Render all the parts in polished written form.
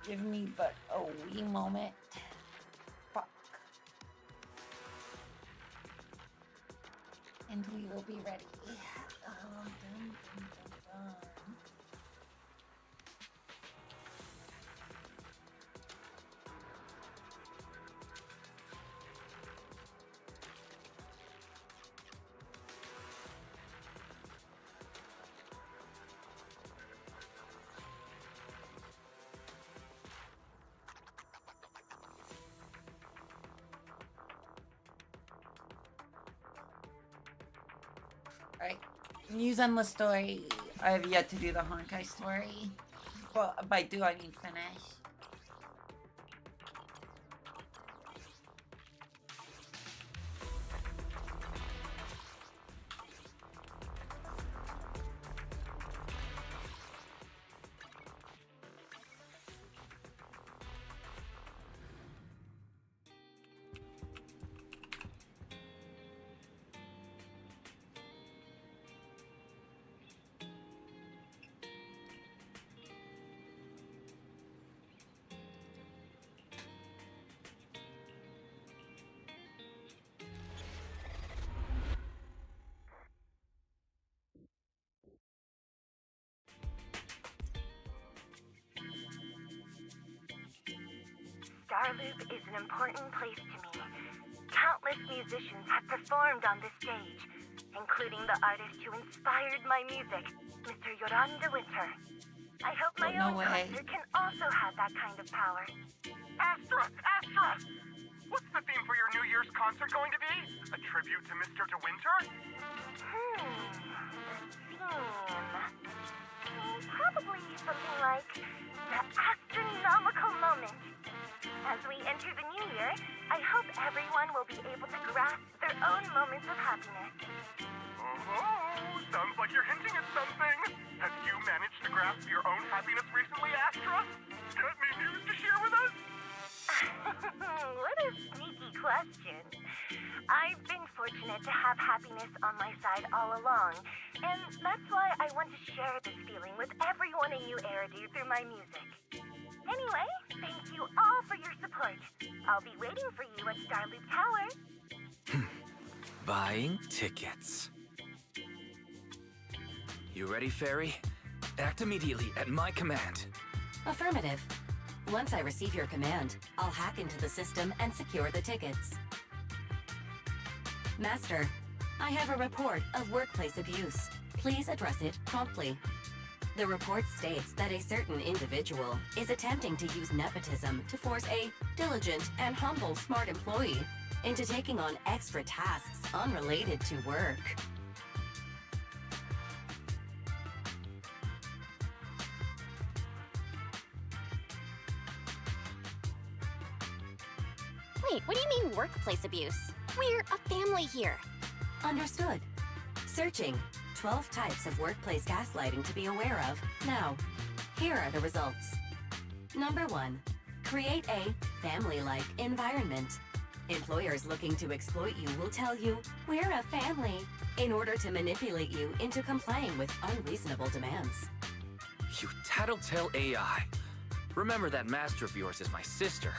Give me but a wee moment. Fuck. And we will be ready. Dun, dun, dun, dun. Alright, news on the story. I have yet to do the Honkai story. Well, by do I mean finish. Starloop is an important place to me. Countless musicians have performed on this stage, including the artist who inspired my music, Mr. Yoran de Winter. I hope my own concert can also have that kind of power. Astra! What's the theme for your New Year's concert going to be? A tribute to Mr. De Winter? Probably something like the astronomical moment. As we enter the new year, I hope everyone will be able to grasp their own moments of happiness. Oh, sounds like you're hinting at something. Have you managed to grasp your own happiness recently, Astra? Got any news to share with us? What a sneaky question. I've been fortunate to have happiness on my side all along, and that's why I want to share this feeling with everyone in New Eridu through my music. Anyway, thank you all for your support. I'll be waiting for you at Starloop Tower. Buying tickets. You ready, Fairy? Act immediately at my command. Affirmative. Once I receive your command, I'll hack into the system and secure the tickets. Master, I have a report of workplace abuse. Please address it promptly. The report states that a certain individual is attempting to use nepotism to force a diligent and humble smart employee into taking on extra tasks unrelated to work. Wait, what do you mean workplace abuse? We're a family here. Understood. Searching. 12 types of workplace gaslighting to be aware of. Now, here are the results. Number 1. Create a family-like environment. Employers looking to exploit you will tell you, "We're a family," in order to manipulate you into complying with unreasonable demands. You tattletale AI. Remember that master of yours is my sister.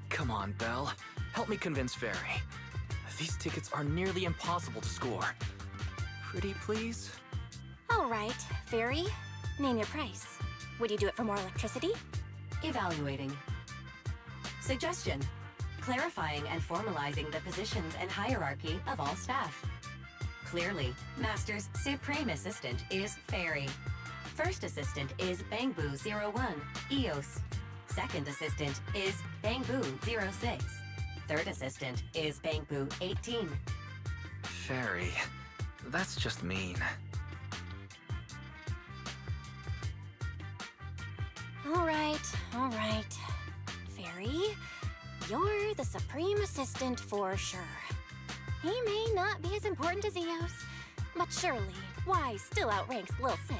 Come on, Belle. Help me convince Fairy. These tickets are nearly impossible to score. Pretty, please? All right, Fairy. Name your price. Would you do it for more electricity? Evaluating. Suggestion. Clarifying and formalizing the positions and hierarchy of all staff. Clearly, Master's Supreme Assistant is Fairy. First Assistant is Bangbu01, EOS. Second Assistant is Bangbu06. Third Assistant is Bangbu18. Fairy, that's just mean. All right. Fairy, you're the Supreme Assistant for sure. He may not be as important as Eos, but surely Y still outranks Lil 6.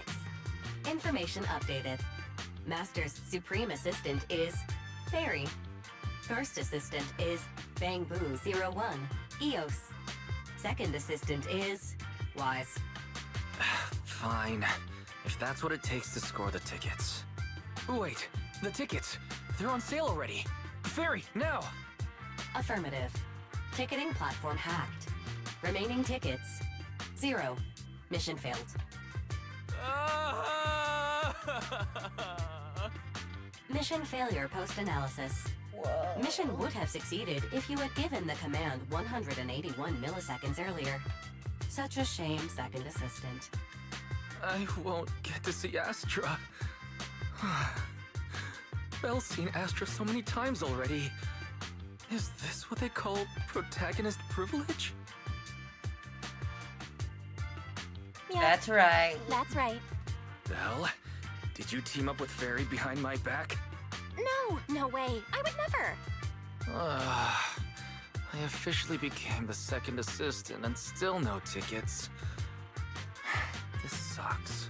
Information updated. Master's Supreme Assistant is Fairy. First Assistant is Bangbu01, EOS. Second Assistant is Wise. Fine, if that's what it takes to score the tickets. Wait, The tickets. They're on sale already. Fairy, now! Affirmative. Ticketing platform hacked. Remaining tickets, 0. Mission failed. Mission failure post-analysis. Whoa. Mission would have succeeded if you had given the command 181 milliseconds earlier. Such a shame, second assistant. I won't get to see Astra. Belle's seen Astra so many times already. Is this what they call protagonist privilege? Yeah, That's right. that's right. Belle, did you team up with Fairy behind my back? No, no way. I would never. I officially became the second assistant and still no tickets. This sucks.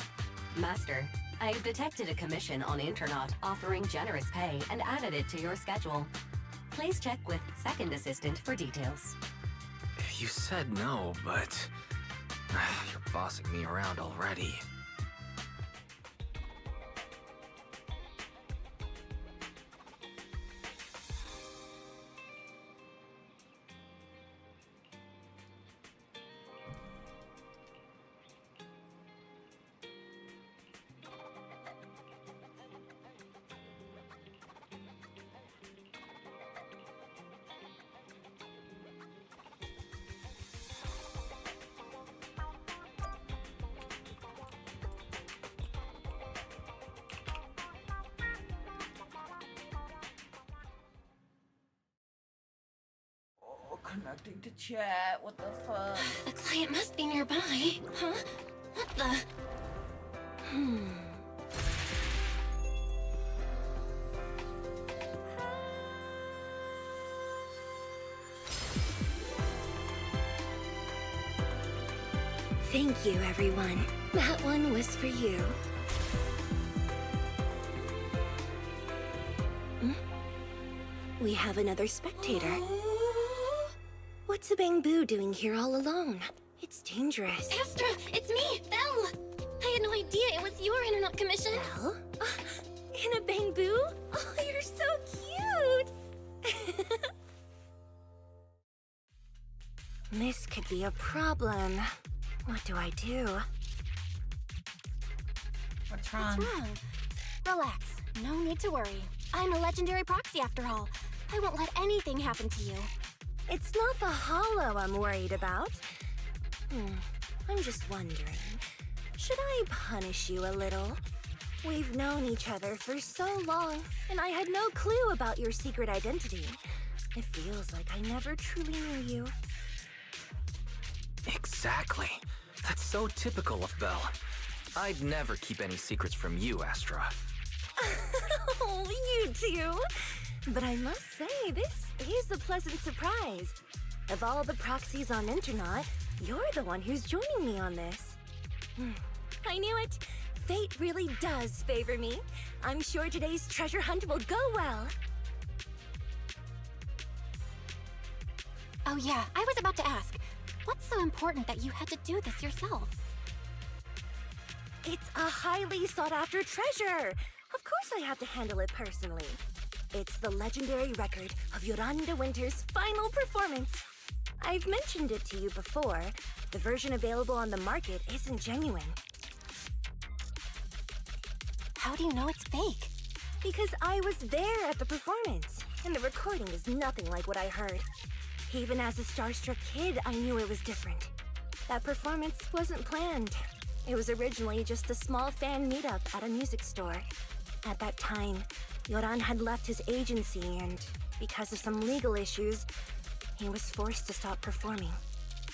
Master, I've detected a commission on Internet offering generous pay and added it to your schedule. Please check with second assistant for details. You said no, but you're bossing me around already. Oh, connecting to chat. What the fuck? The client must be nearby. Huh? What the? Thank you, everyone. That one was for you. We have another spectator. What's a bamboo doing here all alone? It's dangerous. Astra, it's me, Belle! I had no idea it was your internet commission. Belle? In a bamboo? Oh, you're so cute! This could be a problem. What do I do? What's wrong? What's wrong? Relax. No need to worry. I'm a legendary proxy after all. I won't let anything happen to you. It's not the hollow I'm worried about. I'm just wondering, should I punish you a little? We've known each other for so long, and I had no clue about your secret identity. It feels like I never truly knew you. Exactly. That's so typical of Belle. I'd never keep any secrets from you, Astra. Oh, you too. But I must say, this is a pleasant surprise. Of all the proxies on Internet, you're the one who's joining me on this. I knew it. Fate really does favor me. I'm sure today's treasure hunt will go well. Oh yeah, I was about to ask. What's so important that you had to do this yourself? It's a highly sought-after treasure. Of course I have to handle it personally. It's the legendary record of Yolanda Winter's final performance. I've mentioned it to you before. The version available on the market isn't genuine. How do you know it's fake? Because I was there at the performance, and the recording is nothing like what I heard. Even as a starstruck kid, I knew it was different. That performance wasn't planned. It was originally just a small fan meetup at a music store. At that time, Yoran had left his agency, and because of some legal issues, he was forced to stop performing.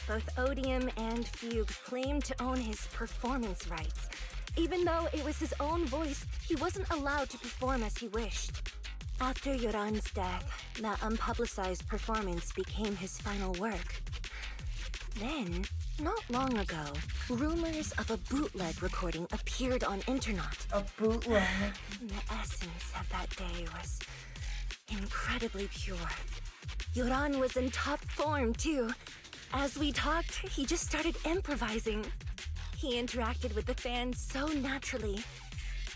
Both Odium and Fugue claimed to own his performance rights. Even though it was his own voice, he wasn't allowed to perform as he wished. After Yoran's death, that unpublicized performance became his final work. Then, not long ago, rumors of a bootleg recording appeared on Internet. A bootleg? The essence of that day was incredibly pure. Yoran was in top form, too. As we talked, he just started improvising. He interacted with the fans so naturally.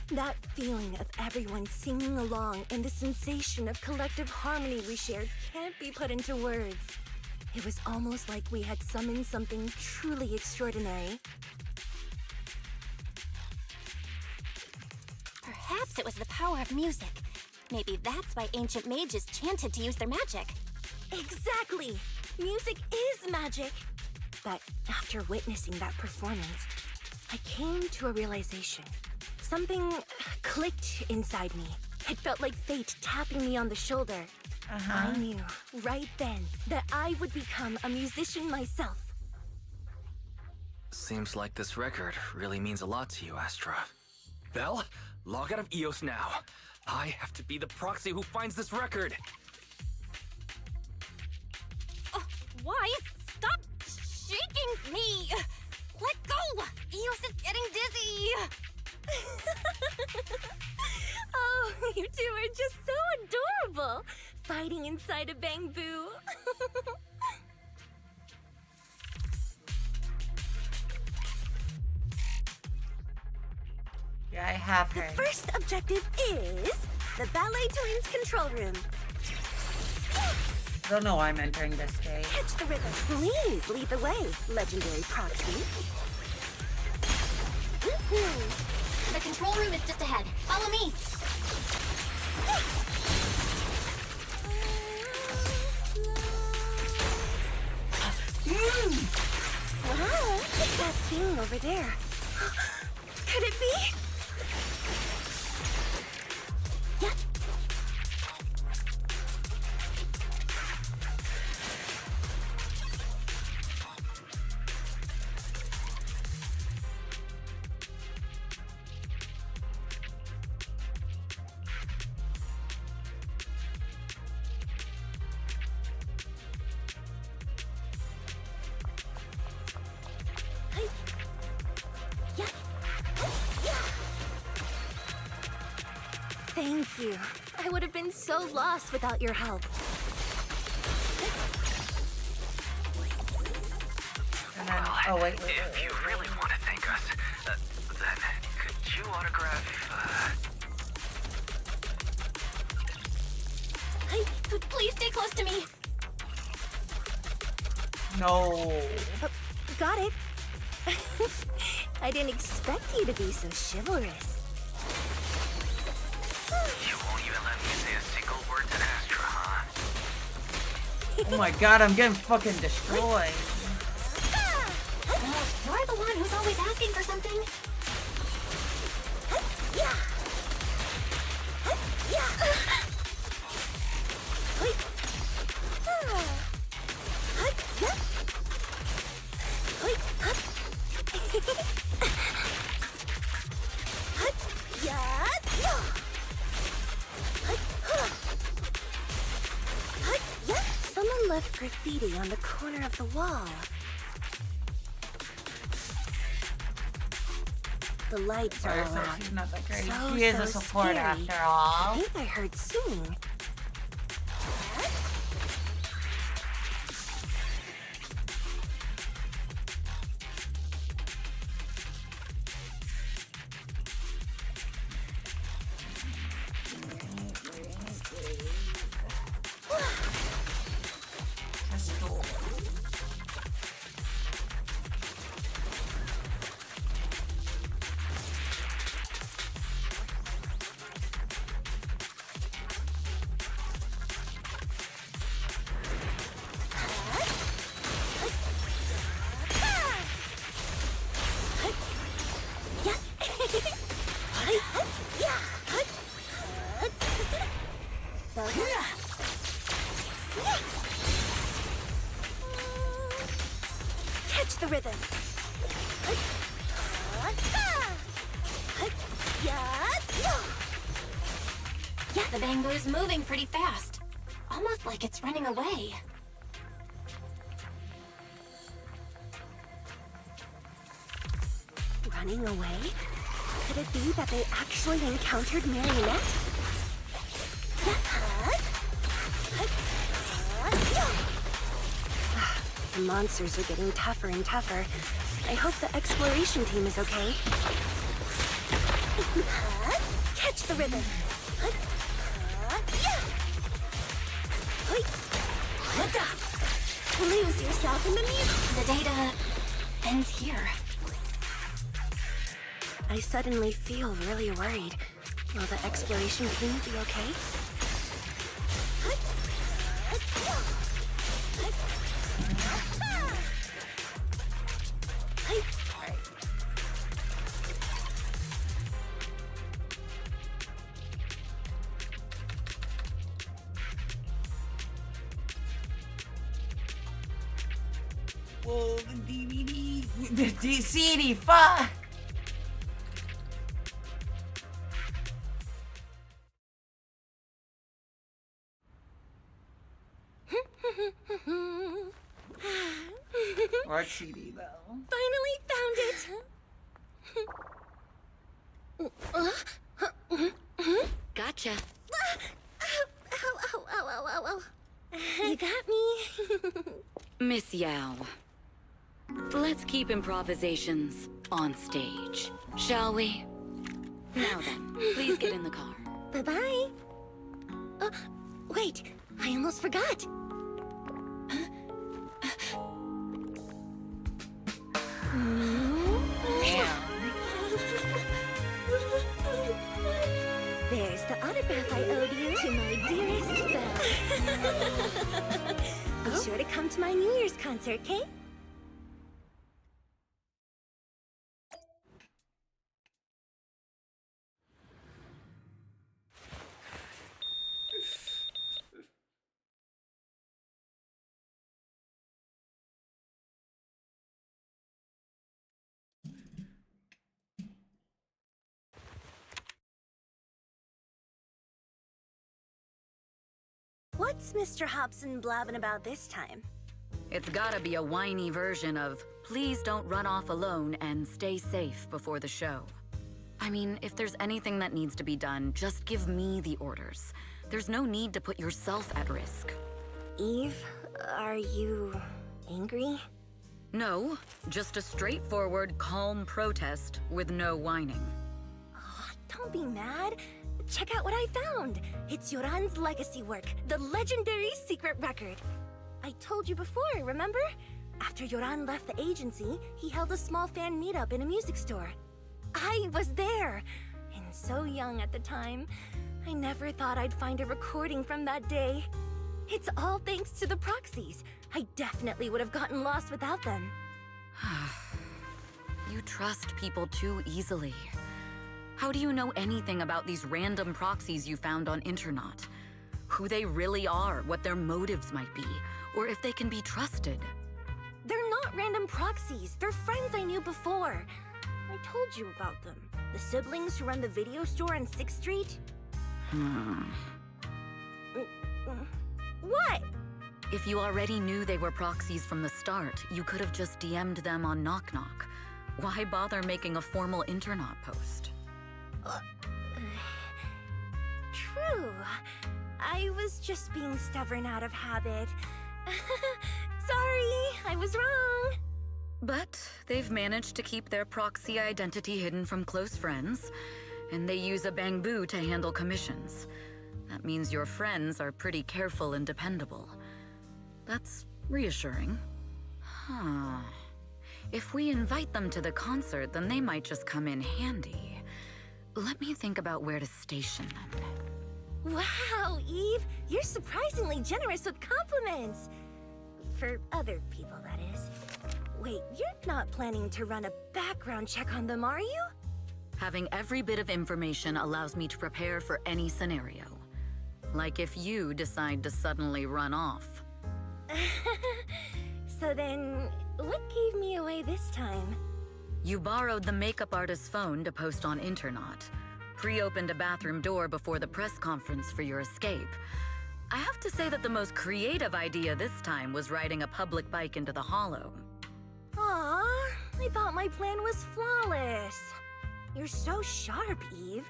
That feeling of everyone singing along and the sensation of collective harmony we shared can't be put into words. It was almost like we had summoned something truly extraordinary. Perhaps it was the power of music. Maybe that's why ancient mages chanted to use their magic. Exactly! Music is magic! But after witnessing that performance, I came to a realization. Something clicked inside me. It felt like fate tapping me on the shoulder. I knew right then that I would become a musician myself. Seems like this record really means a lot to you, Astra. Belle, log out of EOS now. I have to be the proxy who finds this record. Oh, Wise, stop shaking me! Let go! Eos is getting dizzy! Oh, you two are just so adorable! Fighting inside a bamboo. Yeah, I have her. The first objective is the Ballet Twins control room. I don't know why I'm entering this stage. Catch the rhythm. Please lead the way, legendary proxy. The control room is just ahead. Follow me! Wow, what's that thing over there? Could it be? Yeah. Thank you. I would have been so lost without your help. And then, oh wait. If you really want to thank us, then could you autograph, Hey, please stay close to me! No. Got it. I didn't expect you to be so chivalrous. You won't even let me say a single word to Astra, huh? Oh my god, I'm getting fucking destroyed. You're the one who's always asking for something. Someone left graffiti on the corner of the wall. The lights are all Sorry, out. she's not that great. So, He is a so support scary. after I all. think I heard singing. That's cool. Catch the rhythm. The bamboo's moving pretty fast. Almost like it's running away. Running away? Could it be that they actually encountered Marionette? The monsters are getting tougher and tougher. I hope the exploration team is okay. Catch the rhythm. Yeah. Lose yourself in the music. The data ends here. I suddenly feel really worried. Will the exploration team be okay? Whoa, the DVD. The CD, fuck! What CD, though? Finally found it! Gotcha. Ow. You got me. Miss Yao. Let's keep improvisations on stage, shall we? Now then, please get in the car. Bye-bye. Wait, I almost forgot. There's the autograph I owed you to my dearest Belle. Be sure to come to my New Year's concert, okay? What's Mr. Hobson blabbing about this time? It's gotta be a whiny version of, please don't run off alone and stay safe before the show. I mean, if there's anything that needs to be done, just give me the orders. There's no need to put yourself at risk. Eve, are you angry? No, just a straightforward, calm protest with no whining. Oh, don't be mad. Check out what I found. It's Yoran's legacy work, the legendary secret record. I told you before, remember? After Yoran left the agency, he held a small fan meetup in a music store. I was there, and so young at the time. I never thought I'd find a recording from that day. It's all thanks to the proxies. I definitely would have gotten lost without them. You trust people too easily. How do you know anything about these random proxies you found on Internet? Who they really are, what their motives might be, or if they can be trusted? They're not random proxies. They're friends I knew before. I told you about them. The siblings who run the video store on 6th Street. What? If you already knew they were proxies from the start, you could have just DM'd them on Knock Knock. Why bother making a formal Internet post? True. I was just being stubborn out of habit. Sorry, I was wrong. But they've managed to keep their proxy identity hidden from close friends, and they use a bamboo to handle commissions. That means your friends are pretty careful and dependable. That's reassuring. Huh. If we invite them to the concert, then they might just come in handy. Let me think about where to station them. Wow, Eve, you're surprisingly generous with compliments. For other people, that is. Wait, you're not planning to run a background check on them, are you? Having every bit of information allows me to prepare for any scenario. Like if you decide to suddenly run off. So then, what gave me away this time? You borrowed the makeup artist's phone to post on Internet, pre-opened a bathroom door before the press conference for your escape. I have to say that the most creative idea this time was riding a public bike into the hollow. Aw, I thought my plan was flawless. You're so sharp, Eve.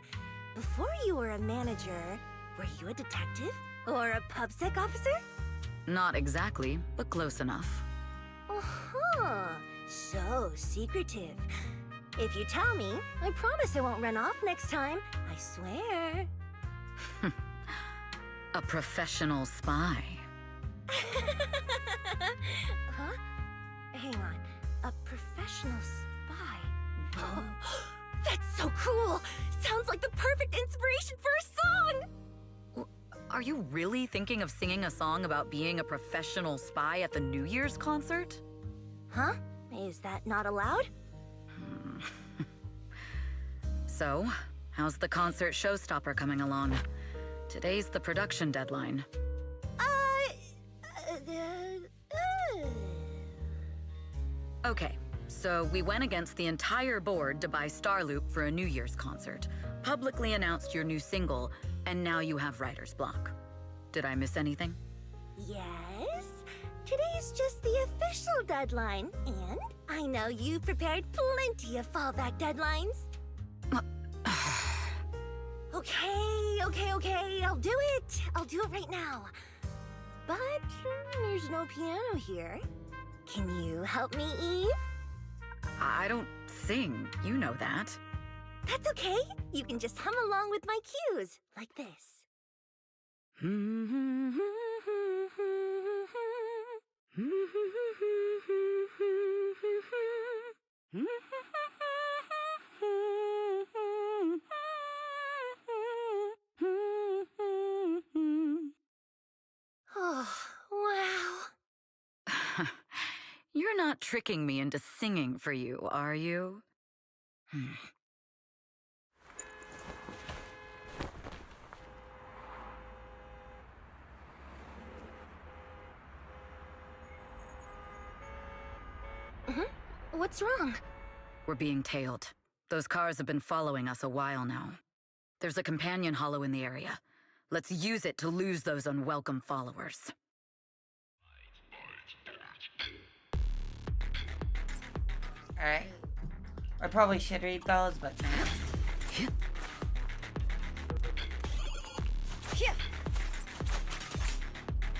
Before you were a manager, were you a detective? Or a PubSec officer? Not exactly, but close enough. Uh-huh. So secretive. If you tell me, I promise I won't run off next time. I swear. A professional spy. Huh? Hang on. A professional spy. That's so cool! Sounds like the perfect inspiration for a song! Are you really thinking of singing a song about being a professional spy at the New Year's concert? Huh? Is that not allowed? So, how's the concert showstopper coming along? Today's the production deadline. Okay, so we went against the entire board to buy Starloop for a New Year's concert, publicly announced your new single, and now you have writer's block. Did I miss anything? Yes? Today's just the official deadline, and I know you've prepared plenty of fallback deadlines. Okay, I'll do it. I'll do it right now. But there's no piano here. Can you help me, Eve? I don't sing, you know that. That's okay. You can just hum along with my cues, like this. Oh, wow. You're not tricking me into singing for you, are you? What's wrong? We're being tailed. Those cars have been following us a while now. There's a companion hollow in the area. Let's use it to lose those unwelcome followers. Alright. I probably should read those, but nah.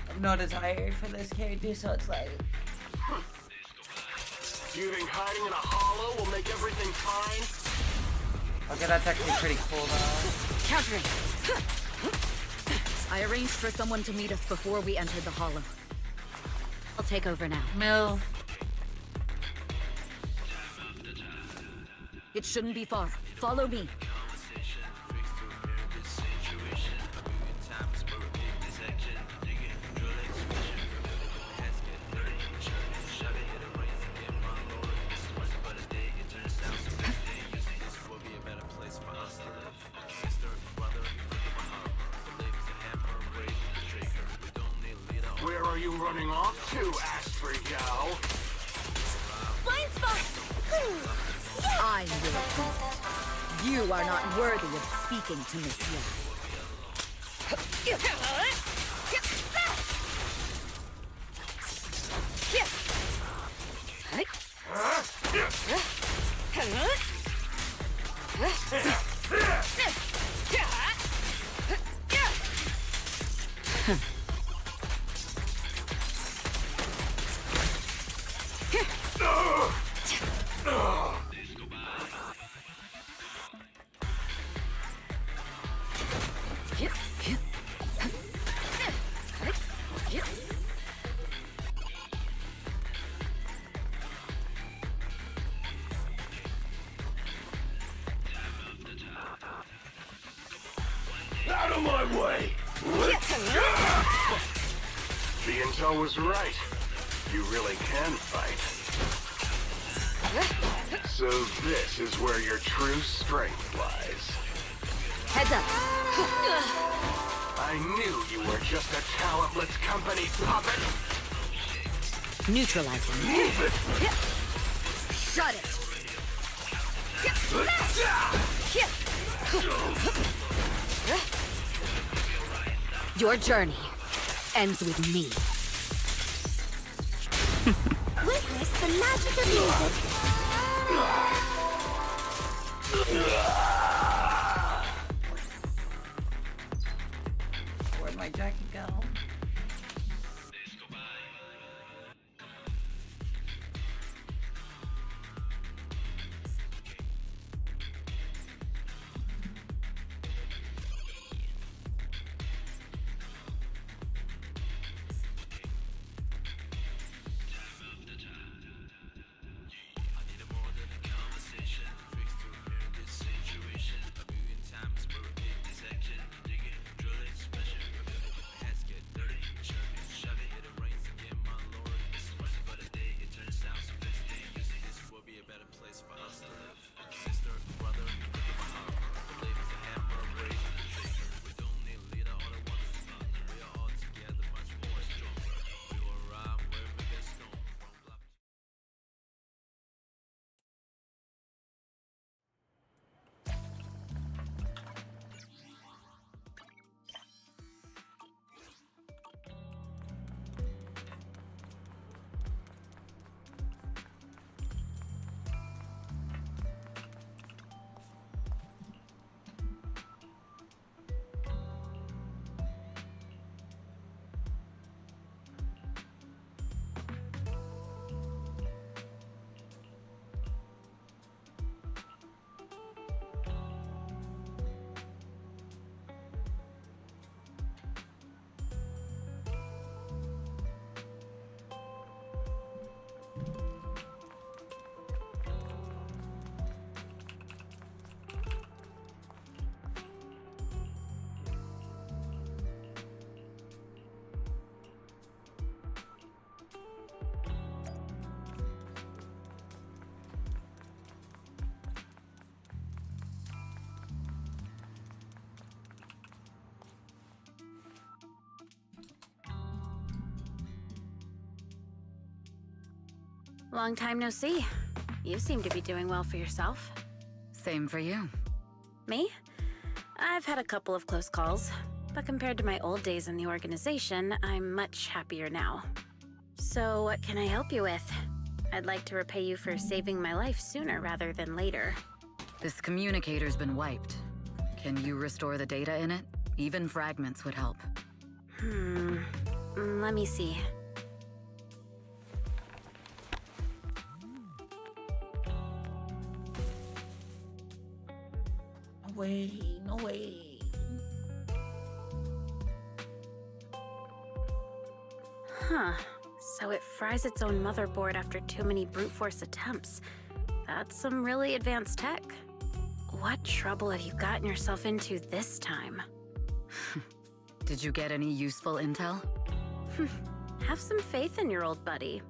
I've no desire for this character, so it's like... You think hiding in a hollow will make everything fine? Okay, that's actually pretty cool, though. Countering! I arranged for someone to meet us before we entered the hollow. I'll take over now. Mill. It shouldn't be far. Follow me. Where are you running off to, Astro Gal? Blind spot! I will. You are not worthy of speaking to Miss Young. Out of my way! The intel was right. You really can fight. So this is where your true strength lies. Heads up. I knew you were just a talentless company puppet. Neutralizing. Move it! Shut it. Your journey ends with me. Witness the magic of music. Where'd my jacket go? Long time no see. You seem to be doing well for yourself. Same for you. Me? I've had a couple of close calls, but compared to my old days in the organization, I'm much happier now. So what can I help you with? I'd like to repay you for saving my life sooner rather than later. This communicator's been wiped. Can you restore the data in it? Even fragments would help. Let me see. No way, no way. Huh. So it fries its own motherboard after too many brute force attempts. That's some really advanced tech. What trouble have you gotten yourself into this time? Did you get any useful intel? Have some faith in your old buddy.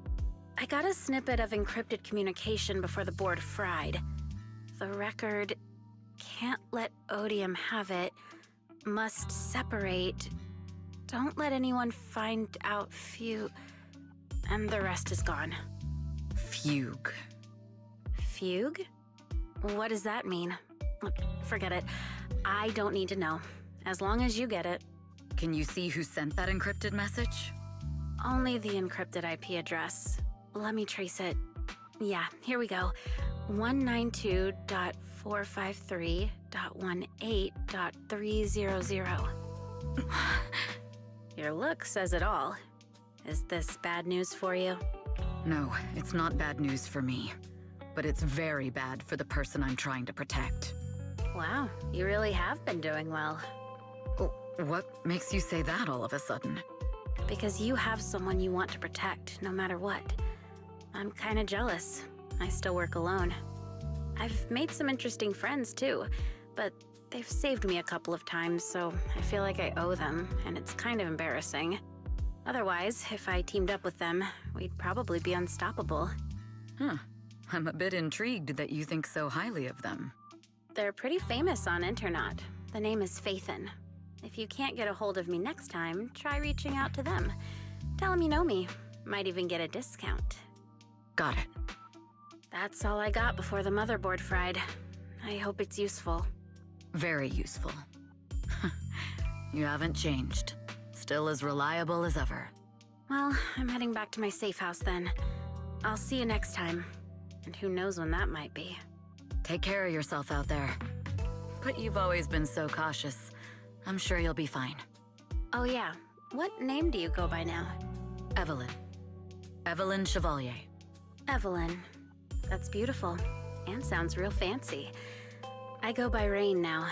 I got a snippet of encrypted communication before the board fried. The record, can't let Odium have it, must separate, don't let anyone find out and the rest is gone. Fugue. Fugue? What does that mean? Forget it. I don't need to know. As long as you get it. Can you see who sent that encrypted message? Only the encrypted IP address. Let me trace it. Yeah, here we go. 192.453.18.300. Your look says it all. Is this bad news for you? No, it's not bad news for me. But it's very bad for the person I'm trying to protect. Wow, you really have been doing well. Oh, what makes you say that all of a sudden? Because you have someone you want to protect, no matter what. I'm kinda jealous. I still work alone. I've made some interesting friends too, but they've saved me a couple of times, so I feel like I owe them, and it's kind of embarrassing. Otherwise, if I teamed up with them, we'd probably be unstoppable. Huh. I'm a bit intrigued that you think so highly of them. They're pretty famous on Internet. The name is Faithin. If you can't get a hold of me next time, try reaching out to them. Tell them you know me. Might even get a discount. Got it. That's all I got before the motherboard fried. I hope it's useful. Very useful. You haven't changed. Still as reliable as ever. Well, I'm heading back to my safe house then. I'll see you next time. And who knows when that might be. Take care of yourself out there. But you've always been so cautious. I'm sure you'll be fine. Oh yeah, what name do you go by now? Evelyn. Evelyn Chevalier. Evelyn. That's beautiful. And sounds real fancy. I go by Rain now.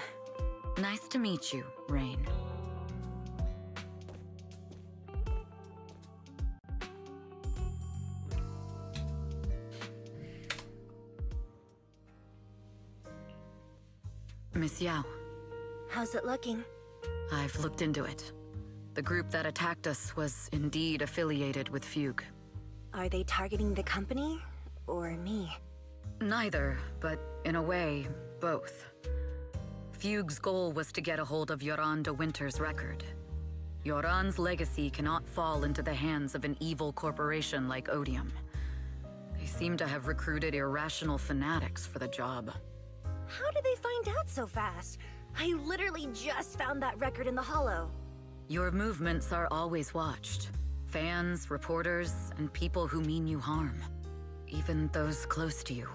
Nice to meet you, Rain. Miss Yao. How's it looking? I've looked into it. The group that attacked us was indeed affiliated with Fugue. Are they targeting the company or me? Neither, but in a way, both. Fugue's goal was to get a hold of Yoran de Winter's record. Yoran's legacy cannot fall into the hands of an evil corporation like Odium. They seem to have recruited irrational fanatics for the job. How did they find out so fast? I literally just found that record in the hollow. Your movements are always watched. Fans, reporters, and people who mean you harm. Even those close to you.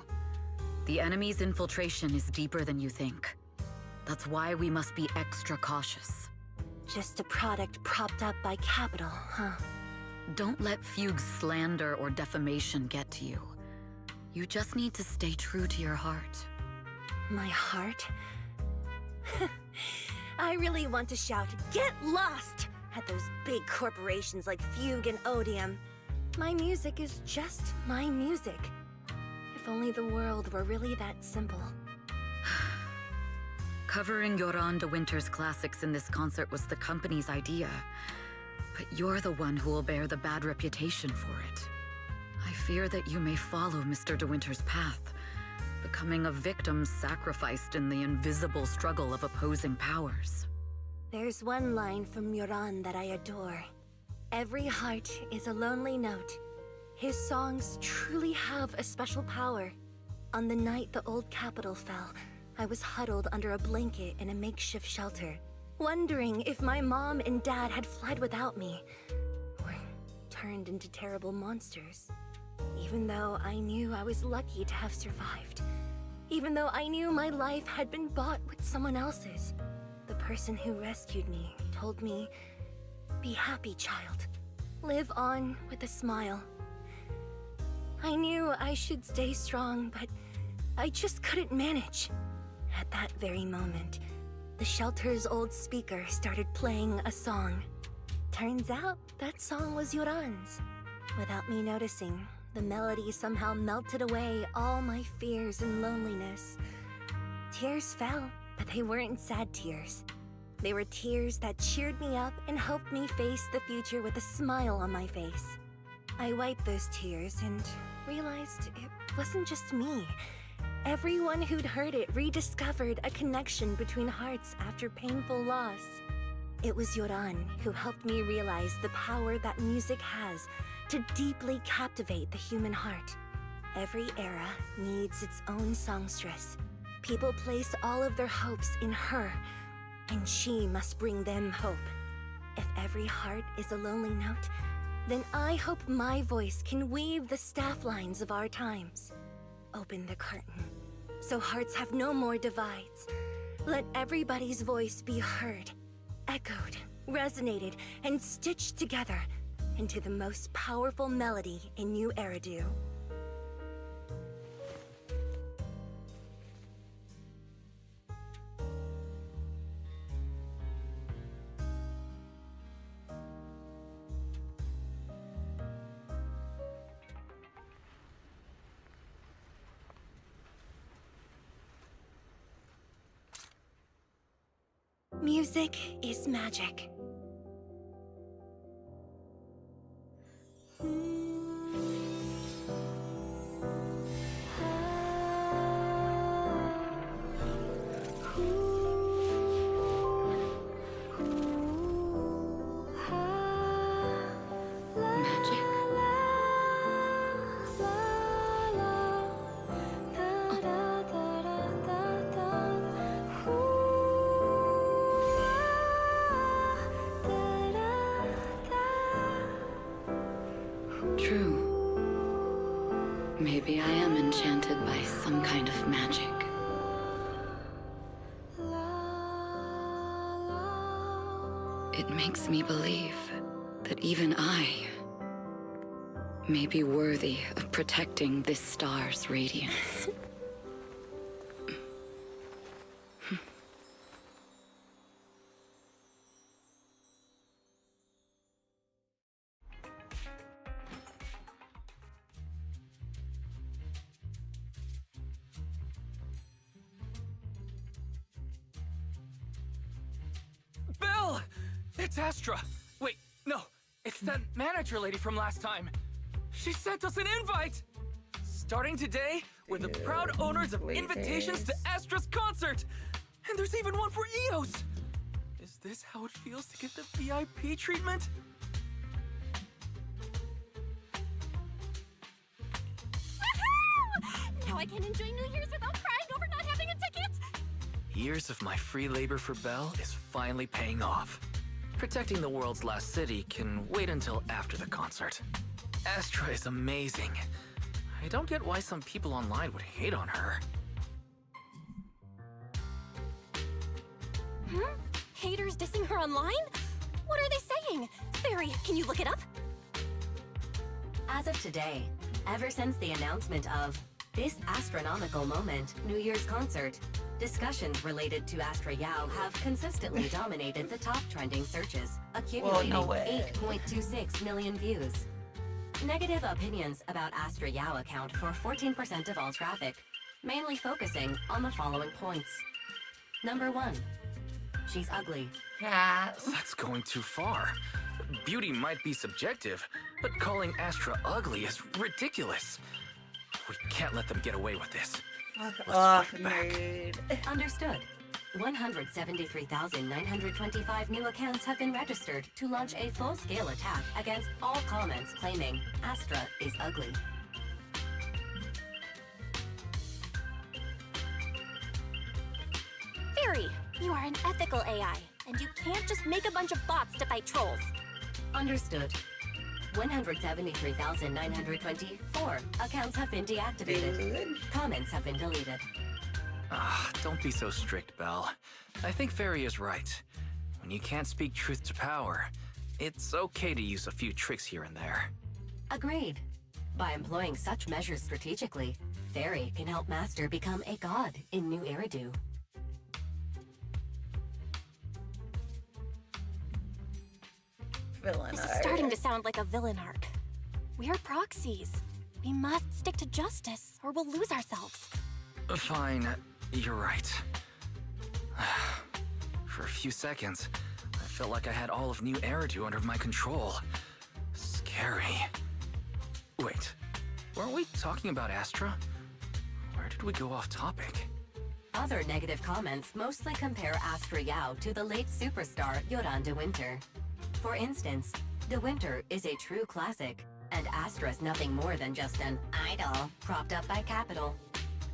The enemy's infiltration is deeper than you think. That's why we must be extra cautious. Just a product propped up by capital, huh? Don't let Fugue's slander or defamation get to you. You just need to stay true to your heart. My heart? I really want to shout, "Get lost!" at those big corporations like Fugue and Odium. My music is just my music. If only the world were really that simple. Covering Yoran de Winter's classics in this concert was the company's idea. But you're the one who will bear the bad reputation for it. I fear that you may follow Mr. de Winter's path, becoming a victim sacrificed in the invisible struggle of opposing powers. There's one line from Yoran that I adore. Every heart is a lonely note. His songs truly have a special power. On the night the old capital fell, I was huddled under a blanket in a makeshift shelter, wondering if my mom and dad had fled without me, or turned into terrible monsters. Even though I knew I was lucky to have survived. Even though I knew my life had been bought with someone else's. The person who rescued me told me, "Be happy, child. Live on with a smile." I knew I should stay strong, but I just couldn't manage. At that very moment, the shelter's old speaker started playing a song. Turns out, that song was Yoran's. Without me noticing, the melody somehow melted away all my fears and loneliness. Tears fell, but they weren't sad tears. They were tears that cheered me up and helped me face the future with a smile on my face. I wiped those tears and realized it wasn't just me. Everyone who'd heard it rediscovered a connection between hearts after painful loss. It was Yoran who helped me realize the power that music has to deeply captivate the human heart. Every era needs its own songstress. People place all of their hopes in her, and she must bring them hope. If every heart is a lonely note, then I hope my voice can weave the staff lines of our times. Open the curtain, so hearts have no more divides. Let everybody's voice be heard, echoed, resonated, and stitched together into the most powerful melody in New Eridu. Music is magic. True. Maybe I am enchanted by some kind of magic. It makes me believe that even I may be worthy of protecting this star's radiance. Belle! It's Astra! Wait, no. It's that manager lady from last time. She sent us an invite! Starting today, we're the proud owners of invitations to Astra's concert! And there's even one for Eos! Is this how it feels to get the VIP treatment? Now I can enjoy New Year's without crying over not having a ticket! Years of my free labor for Belle is finally paying off. Protecting the world's last city can wait until after the concert. Astra is amazing. I don't get why some people online would hate on her. Haters dissing her online? What are they saying? Fairy, can you look it up? As of today, ever since the announcement of this astronomical moment, New Year's concert, discussions related to Astra Yao have consistently dominated the top trending searches, accumulating 8.26 million views. Negative opinions about Astra Yao account for 14% of all traffic, mainly focusing on the following points. Number 1, she's ugly. Cat. That's going too far. Beauty might be subjective, but calling Astra ugly is ridiculous. We can't let them get away with this. Fuck Let's off, fight back. nerd. Understood. 173,925 new accounts have been registered to launch a full-scale attack against all comments claiming Astra is ugly. Fairy, you are an ethical AI, and you can't just make a bunch of bots to fight trolls. Understood. 173,924 accounts have been deactivated. Good. Comments have been deleted. Don't be so strict, Belle. I think Fairy is right. When you can't speak truth to power, it's okay to use a few tricks here and there. Agreed. By employing such measures strategically, Fairy can help Master become a god in New Eridu. Villain This is art. starting to sound like a villain arc. We're proxies. We must stick to justice, or we'll lose ourselves. Fine, you're right. For a few seconds, I felt like I had all of New Eridu under my control. Scary. Wait, weren't we talking about Astra? Where did we go off topic? Other negative comments mostly compare Astra Yao to the late superstar Yoran de Winter. For instance, de Winter is a true classic, and Astra's nothing more than just an idol propped up by Capital.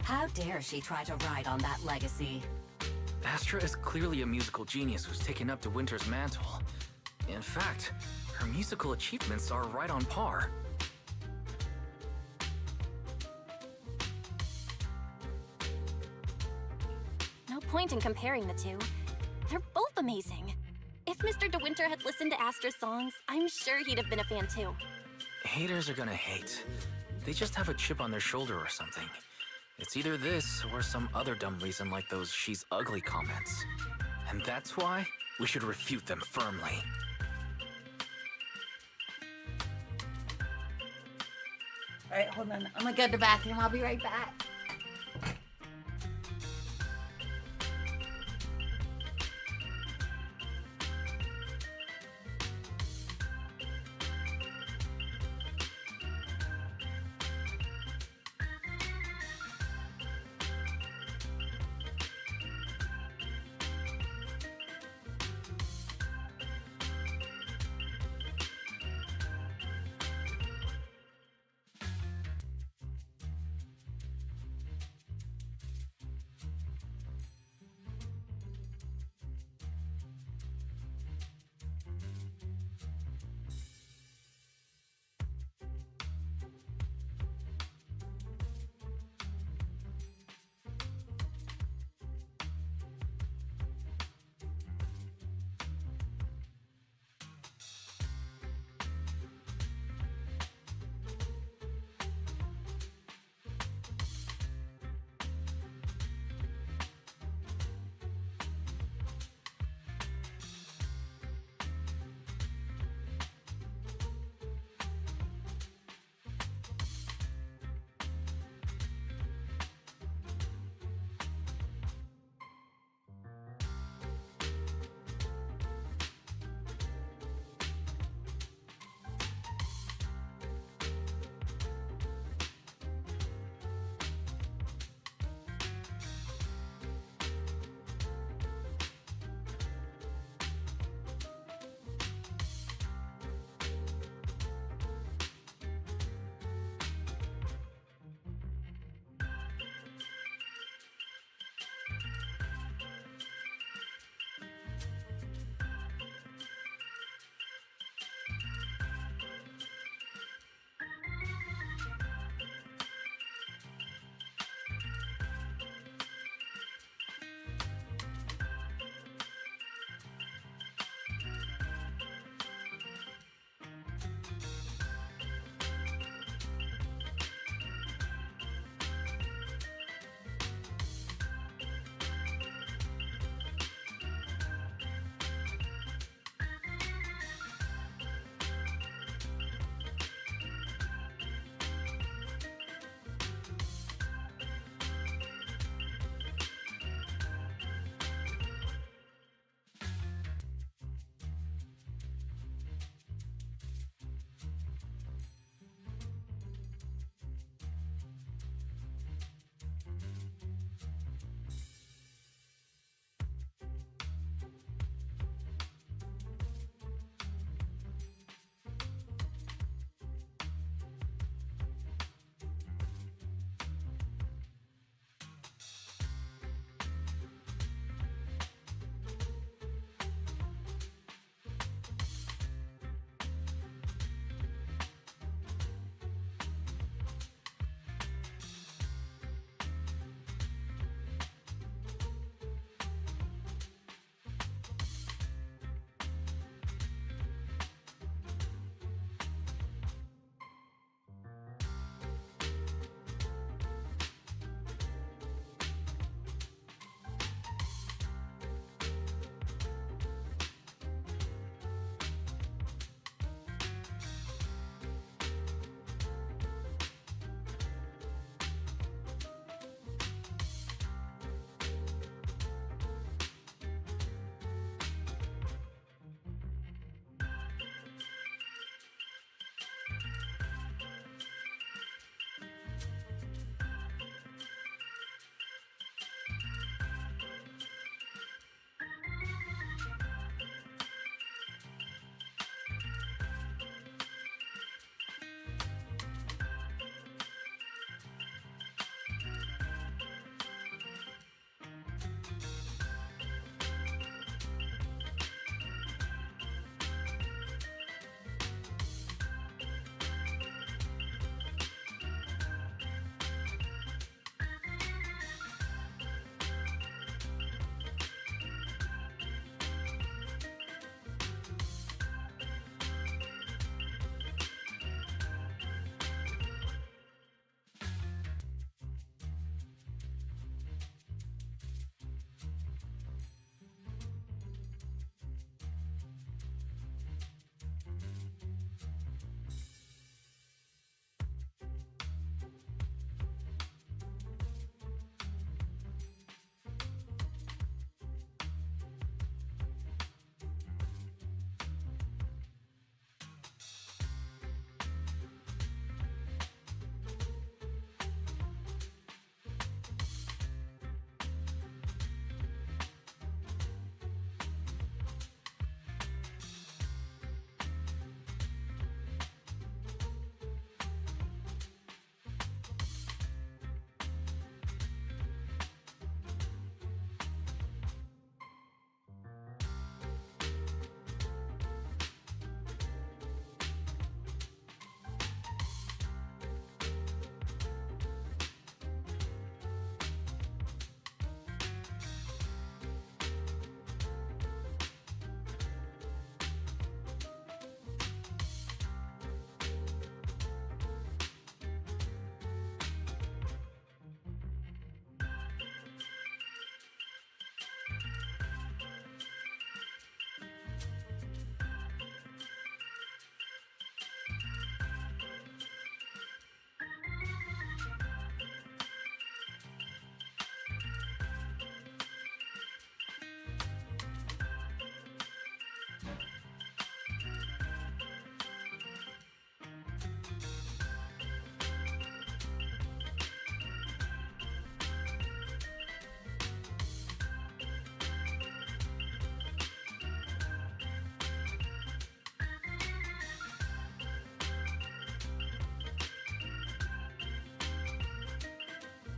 How dare she try to ride on that legacy? Astra is clearly a musical genius who's taken up de Winter's mantle. In fact, her musical achievements are right on par. No point in comparing the two. They're both amazing. If Mr. De Winter had listened to Astra's songs, I'm sure he'd have been a fan too. Haters are gonna hate. They just have a chip on their shoulder or something. It's either this or some other dumb reason like those "she's ugly" comments. And that's why we should refute them firmly. Alright, hold on. I'm gonna go to the bathroom. I'll be right back.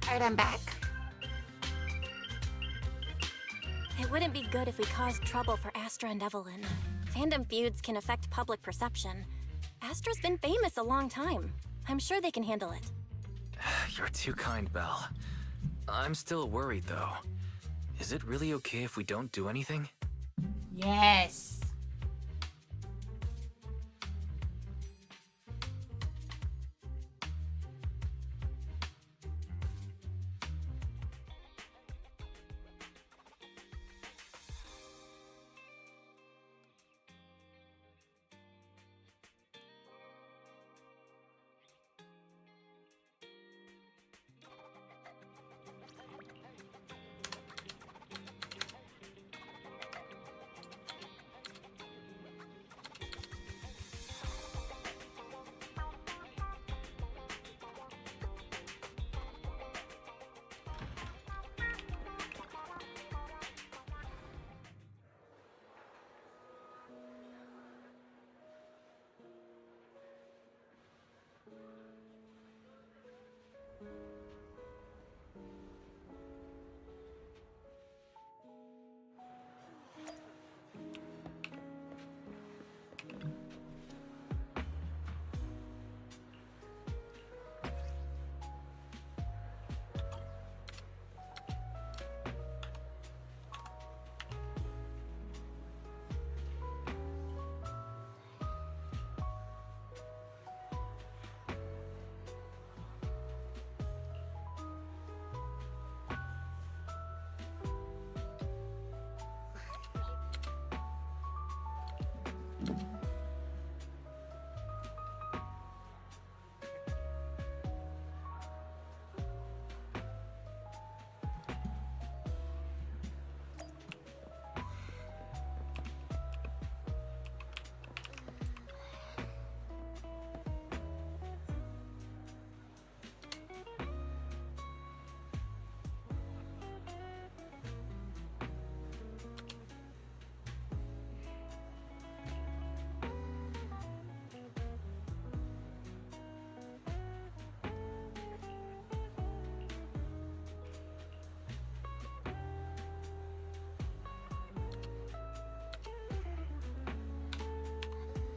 Alright, I'm back. It wouldn't be good if we caused trouble for Astra and Evelyn. Fandom feuds can affect public perception. Astra's been famous a long time. I'm sure they can handle it. You're too kind, Belle. I'm still worried, though. Is it really okay if we don't do anything? Yes.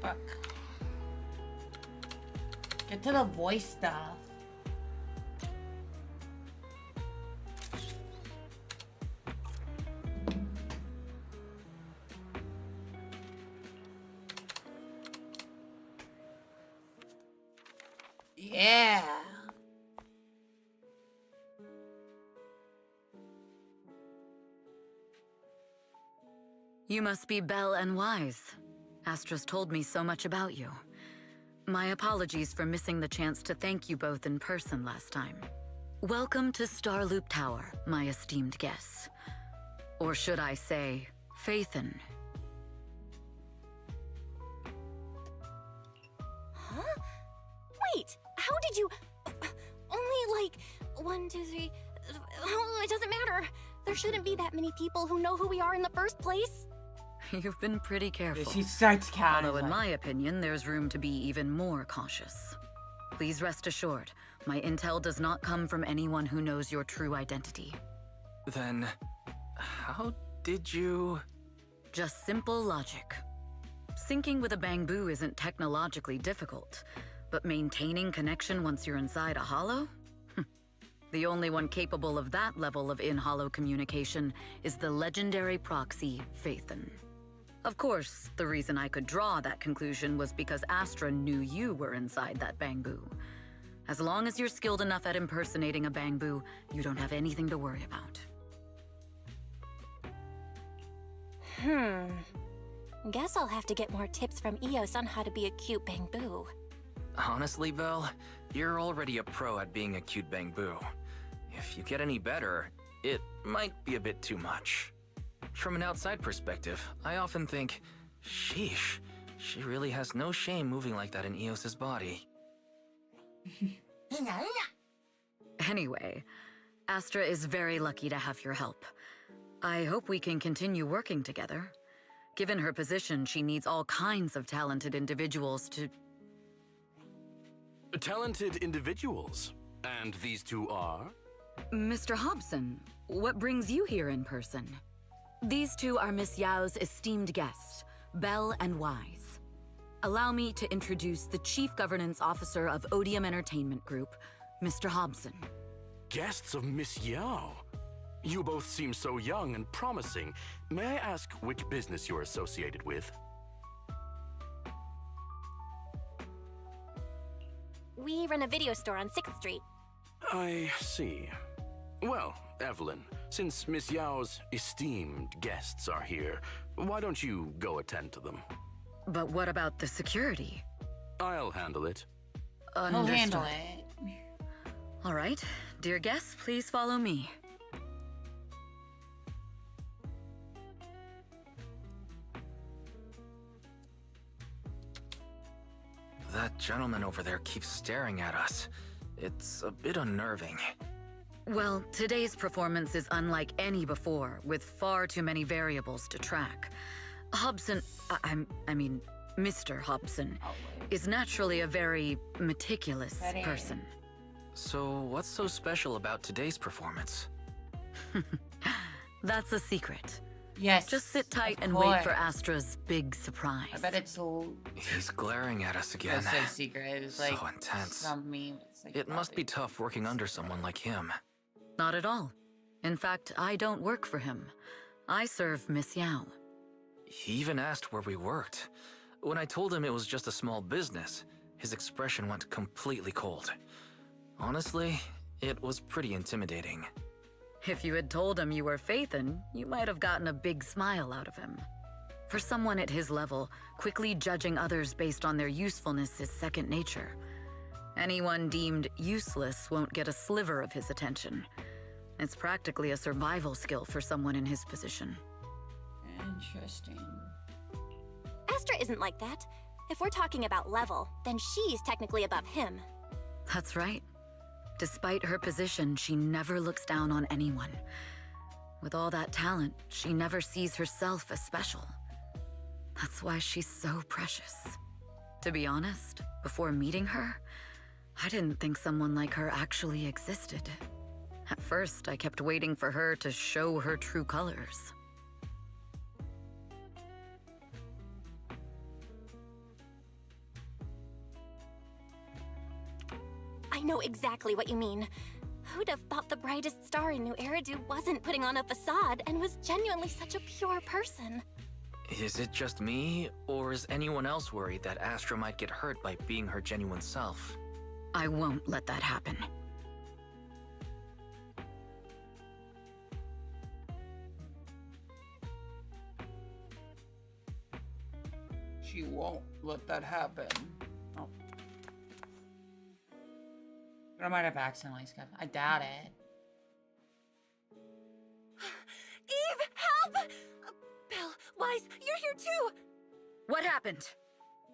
Fuck. Get to the voice stuff. Yeah. You must be Belle and Wise. Astra's told me so much about you. My apologies for missing the chance to thank you both in person last time. Welcome to Starloop Tower, my esteemed guests. Or should I say, Faithen. Huh? Wait, how did you... Only like 1, 2, 3... Oh, it doesn't matter. There shouldn't be that many people who know who we are in the first place. You've been pretty careful. She starts counting. Although in my opinion, there's room to be even more cautious. Please rest assured, my intel does not come from anyone who knows your true identity. Then, how did you... Just simple logic. Syncing with a bamboo isn't technologically difficult, but maintaining connection once you're inside a hollow? The only one capable of that level of in-hollow communication is the legendary proxy, Faithen. Of course, the reason I could draw that conclusion was because Astra knew you were inside that bamboo. As long as you're skilled enough at impersonating a bamboo, you don't have anything to worry about. Guess I'll have to get more tips from Eos on how to be a cute bamboo. Honestly, Belle, you're already a pro at being a cute bamboo. If you get any better, it might be a bit too much. From an outside perspective, I often think, sheesh, she really has no shame moving like that in Eos's body. Anyway, Astra is very lucky to have your help. I hope we can continue working together. Given her position, she needs all kinds of talented individuals to... Talented individuals? And these two are? Mr. Hobson, what brings you here in person? These two are Miss Yao's esteemed guests, Belle and Wise. Allow me to introduce the Chief Governance Officer of Odium Entertainment Group, Mr. Hobson. Guests of Miss Yao? You both seem so young and promising. May I ask which business you're associated with? We run a video store on 6th Street. I see. Well, Evelyn, since Miss Yao's esteemed guests are here, why don't you go attend to them? But what about the security? I'll handle it. He'll handle it. All right. Dear guests, please follow me. That gentleman over there keeps staring at us. It's a bit unnerving. Well, today's performance is unlike any before, with far too many variables to track. Hobson, I mean, Mr. Hobson, is naturally a very meticulous person. So, what's so special about today's performance? That's a secret. Yes. Just sit tight of and wait for course. Astra's big surprise. I bet it's so. He's glaring at us again. So secret. It's like So intense. Some meme. It's like It must be probably- tough working under someone like him. Not at all. In fact, I don't work for him. I serve Miss Yao. He even asked where we worked. When I told him it was just a small business, his expression went completely cold. Honestly, it was pretty intimidating. If you had told him you were Phaethon, you might have gotten a big smile out of him. For someone at his level, quickly judging others based on their usefulness is second nature. Anyone deemed useless won't get a sliver of his attention. It's practically a survival skill for someone in his position. Interesting. Astra isn't like that. If we're talking about level, then she's technically above him. That's right. Despite her position, she never looks down on anyone. With all that talent, she never sees herself as special. That's why she's so precious. To be honest, before meeting her, I didn't think someone like her actually existed. At first, I kept waiting for her to show her true colors. I know exactly what you mean. Who'd have thought the brightest star in New Eridu wasn't putting on a facade and was genuinely such a pure person? Is it just me, or is anyone else worried that Astra might get hurt by being her genuine self? I won't let that happen. She won't let that happen. Oh. But I might have accidentally skipped. I doubt it. Eve, help! Belle, Wise, you're here too! What happened?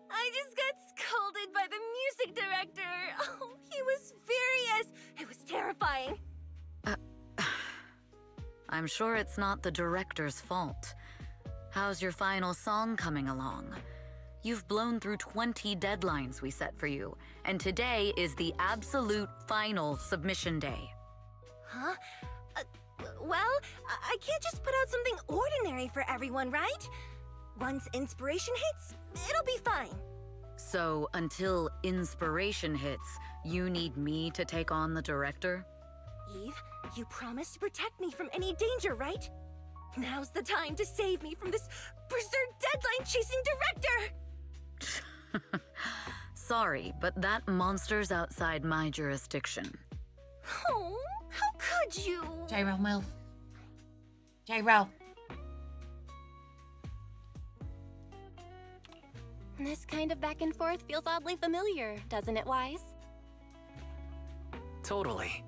I just got scolded by the music director. Oh, he was furious. It was terrifying. I'm sure it's not the director's fault. How's your final song coming along? You've blown through 20 deadlines we set for you, and today is the absolute final submission day. Huh? Well, I can't just put out something ordinary for everyone, right? Once inspiration hits, it'll be fine. So, until inspiration hits, you need me to take on the director? Eve, you promised to protect me from any danger, right? Now's the time to save me from this berserk deadline-chasing director! Sorry, but that monster's outside my jurisdiction. Oh, how could you? Gyro, move. Gyro. This kind of back and forth feels oddly familiar, doesn't it, Wise? Totally.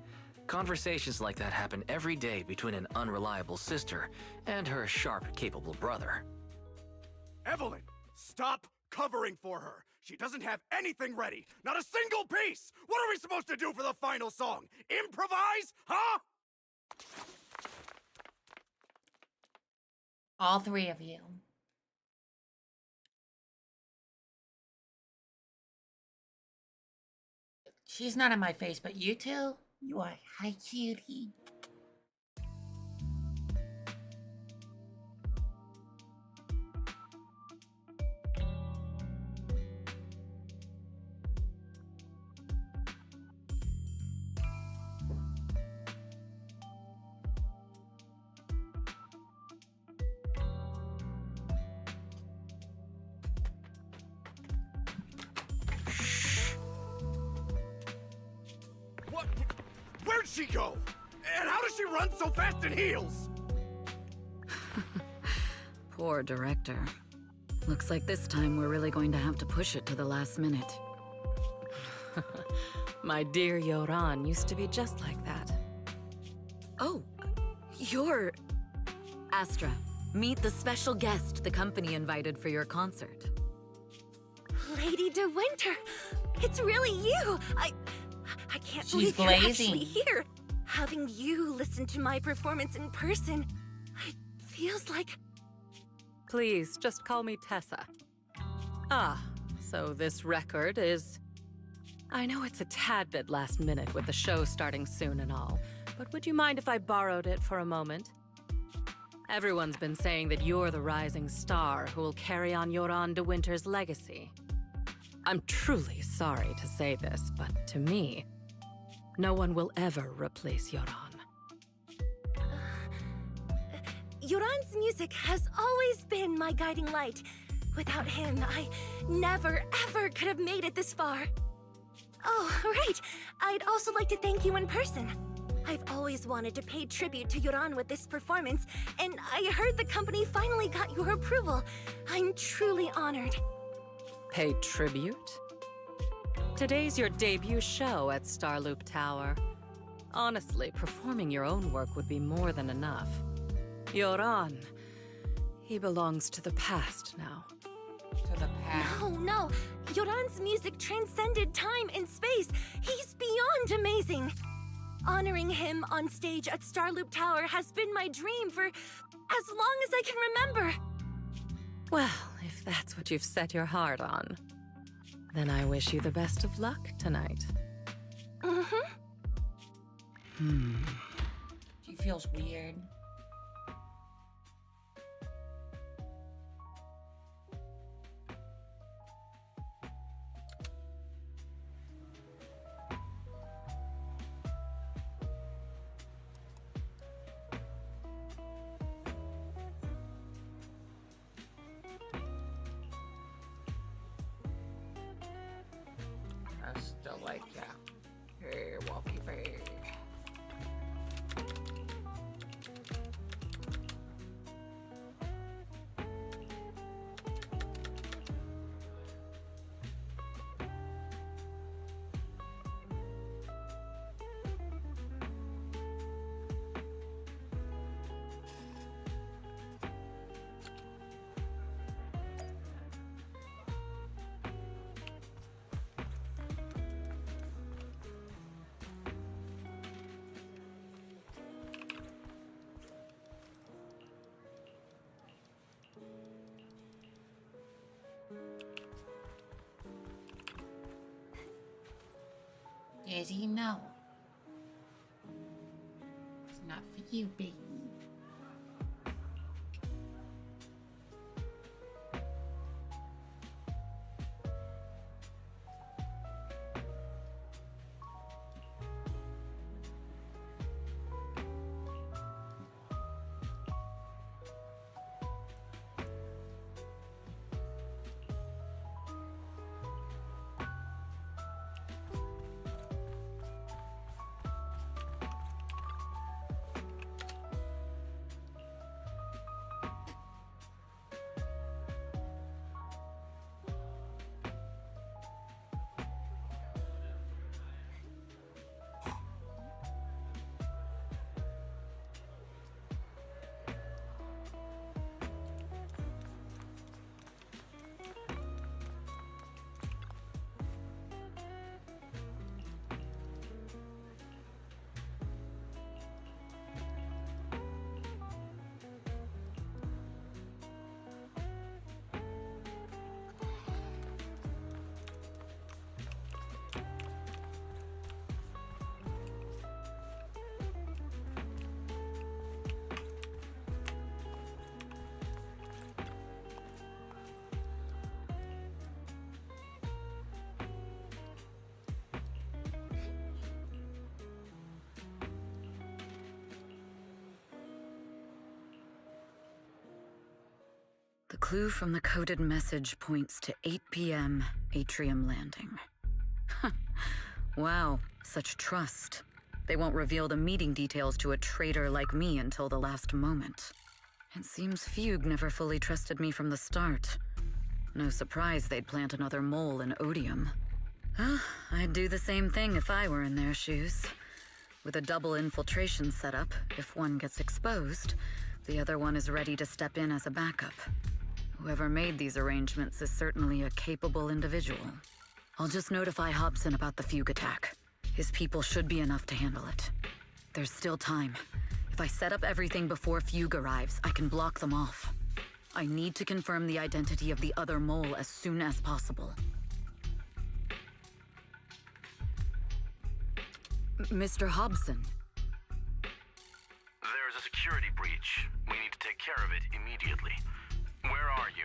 Conversations like that happen every day between an unreliable sister and her sharp, capable brother. Evelyn, stop covering for her. She doesn't have anything ready. Not a single piece. What are we supposed to do for the final song? Improvise? Huh? All three of you. She's not in my face, but you two? You are hi, cutie. What? Where'd she go? And how does she run so fast in heels? Poor director. Looks like this time we're really going to have to push it to the last minute. My dear Yoran used to be just like that. Oh, you're... Astra, meet the special guest the company invited for your concert. Lady De Winter, it's really you. I can't She's believe you're blazing. actually here. Having you listen to my performance in person, it feels like... Please, just call me Tessa. Ah, so this record is... I know it's a tad bit last minute with the show starting soon and all, but would you mind if I borrowed it for a moment? Everyone's been saying that you're the rising star who will carry on Yoran De Winter's legacy. I'm truly sorry to say this, but to me, no one will ever replace Yoran. Yoran's music has always been my guiding light. Without him, I never, ever could have made it this far. Oh, right. I'd also like to thank you in person. I've always wanted to pay tribute to Yoran with this performance, and I heard the company finally got your approval. I'm truly honored. Pay tribute? Today's your debut show at Starloop Tower. Honestly, performing your own work would be more than enough. Yoran, he belongs to the past now. To the past. No. Yoran's music transcended time and space. He's beyond amazing. Honoring him on stage at Starloop Tower has been my dream for as long as I can remember. Well, if that's what you've set your heart on, then I wish you the best of luck tonight. She feels weird. I still like that. Hey, walkie bag. Does he know? It's not for you, baby. clue from the coded message points to 8 p.m. Atrium Landing. Wow, such trust. They won't reveal the meeting details to a traitor like me until the last moment. It seems Fugue never fully trusted me from the start. No surprise they'd plant another mole in Odium. I'd do the same thing if I were in their shoes. With a double infiltration setup, if one gets exposed, the other one is ready to step in as a backup. Whoever made these arrangements is certainly a capable individual. I'll just notify Hobson about the Fugue attack. His people should be enough to handle it. There's still time. If I set up everything before Fugue arrives, I can block them off. I need to confirm the identity of the other mole as soon as possible. Mr. Hobson. There's a security breach. We need to take care of it immediately. Where are you?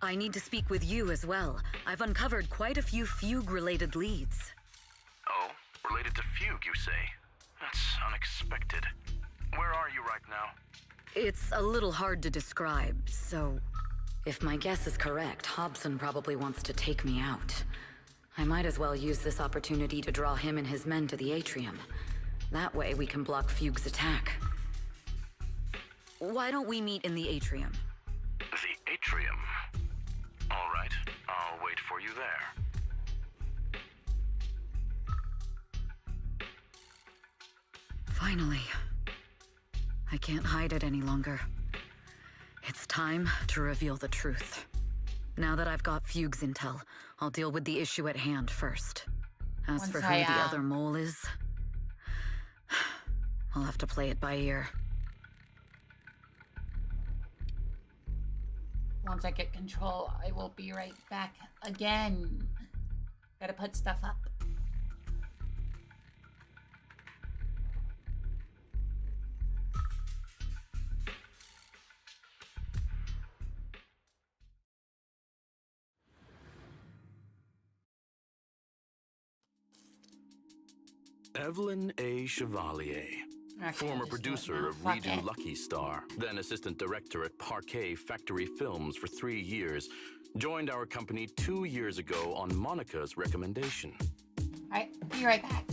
I need to speak with you as well. I've uncovered quite a few Fugue-related leads. Oh, related to Fugue, you say? That's unexpected. Where are you right now? It's a little hard to describe, so... If my guess is correct, Hobson probably wants to take me out. I might as well use this opportunity to draw him and his men to the Atrium. That way we can block Fugue's attack. Why don't we meet in the Atrium? The Atrium? All right, I'll wait for you there. Finally. I can't hide it any longer. It's time to reveal the truth. Now that I've got Fugue's intel, I'll deal with the issue at hand first. As Once for who the other mole is, I'll have to play it by ear. Once I get control, I will be right back again. Gotta put stuff up. Evelyn A. Chevalier, Actually, former I'll just do it producer now. of Fuck Redo it. Lucky Star, then assistant director at Parquet Factory Films for 3 years, joined our company 2 years ago on Monica's recommendation. Alright, be right back.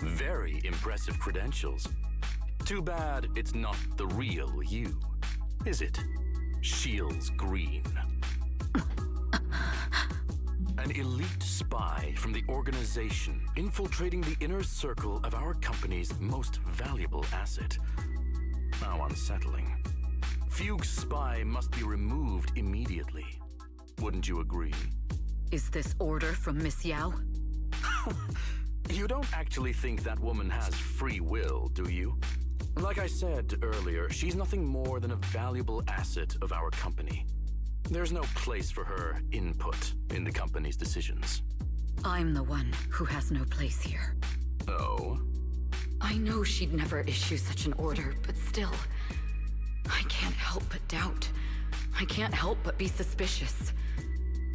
Very impressive credentials. Too bad it's not the real you, is it? Shields Green. An elite spy from the organization infiltrating the inner circle of our company's most valuable asset. How unsettling. Fugue's spy must be removed immediately. Wouldn't you agree? Is this order from Miss Yao? You don't actually think that woman has free will, do you? Like I said earlier, she's nothing more than a valuable asset of our company. There's no place for her input in the company's decisions. I'm the one who has no place here. Oh? I know she'd never issue such an order, but still, I can't help but doubt. I can't help but be suspicious.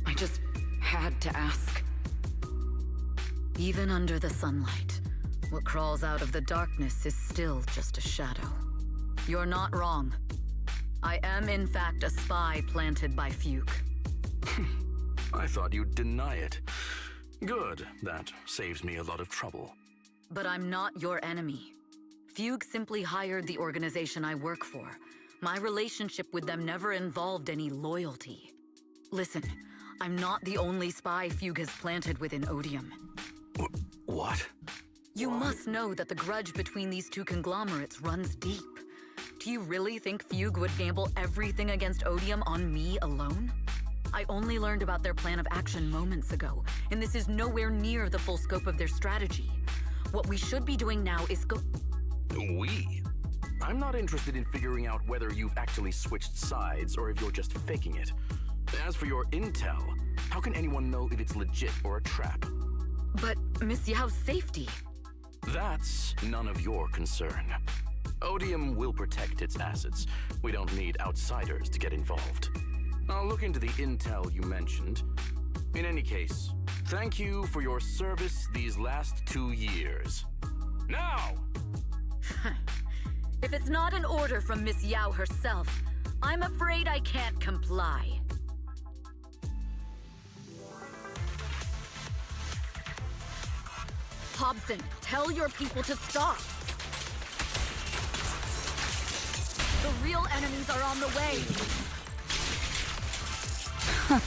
I just had to ask. Even under the sunlight, what crawls out of the darkness is still just a shadow. You're not wrong. I am in fact a spy planted by Fugue. I thought you'd deny it. Good, that saves me a lot of trouble. But I'm not your enemy. Fugue simply hired the organization I work for. My relationship with them never involved any loyalty. Listen, I'm not the only spy Fugue has planted within Odium. What? You must know that the grudge between these two conglomerates runs deep. Do you really think Fugue would gamble everything against Odium on me alone? I only learned about their plan of action moments ago, and this is nowhere near the full scope of their strategy. What we should be doing now is We? I'm not interested in figuring out whether you've actually switched sides or if you're just faking it. As for your intel, how can anyone know if it's legit or a trap? But Miss Yao's safety... That's none of your concern. Odium will protect its assets. We don't need outsiders to get involved. I'll look into the intel you mentioned. In any case, thank you for your service these last 2 years. Now! If it's not an order from Miss Yao herself, I'm afraid I can't comply. Hobson, tell your people to stop. The real enemies are on the way.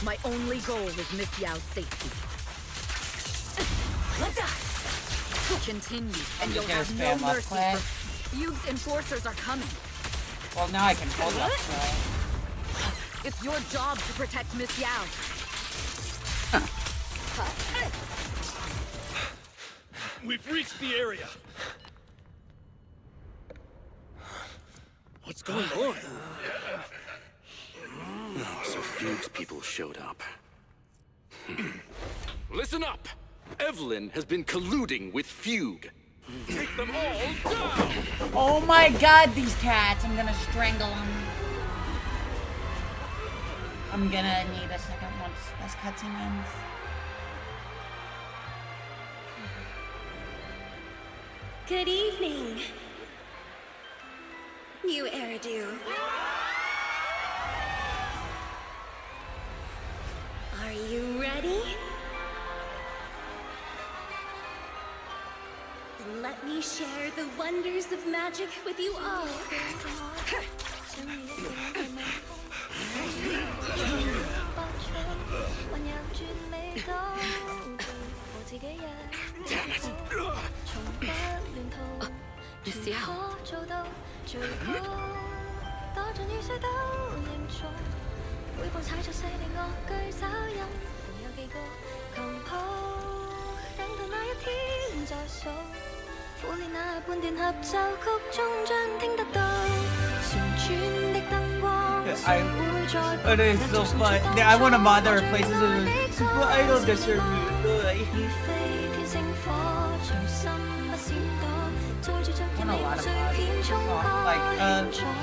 My only goal is Miss Yao's safety. Continue, and you'll have no mercy. Fugue's enforcers are coming. Well, now I can hold up. It's your job to protect Miss Yao. We've reached the area. What's going on? Oh, so Fugue's people showed up. Listen up! Evelyn has been colluding with Fugue. Take them all down! Oh my god, these cats. I'm gonna strangle them. I'm gonna need a second once this cutscene ends. Good evening, new Eridu. Are you ready? Then let me share the wonders of magic with you all. Miss Yao. It is so fun. I want to mod their places in Super Idol District. A lot of mods. Like,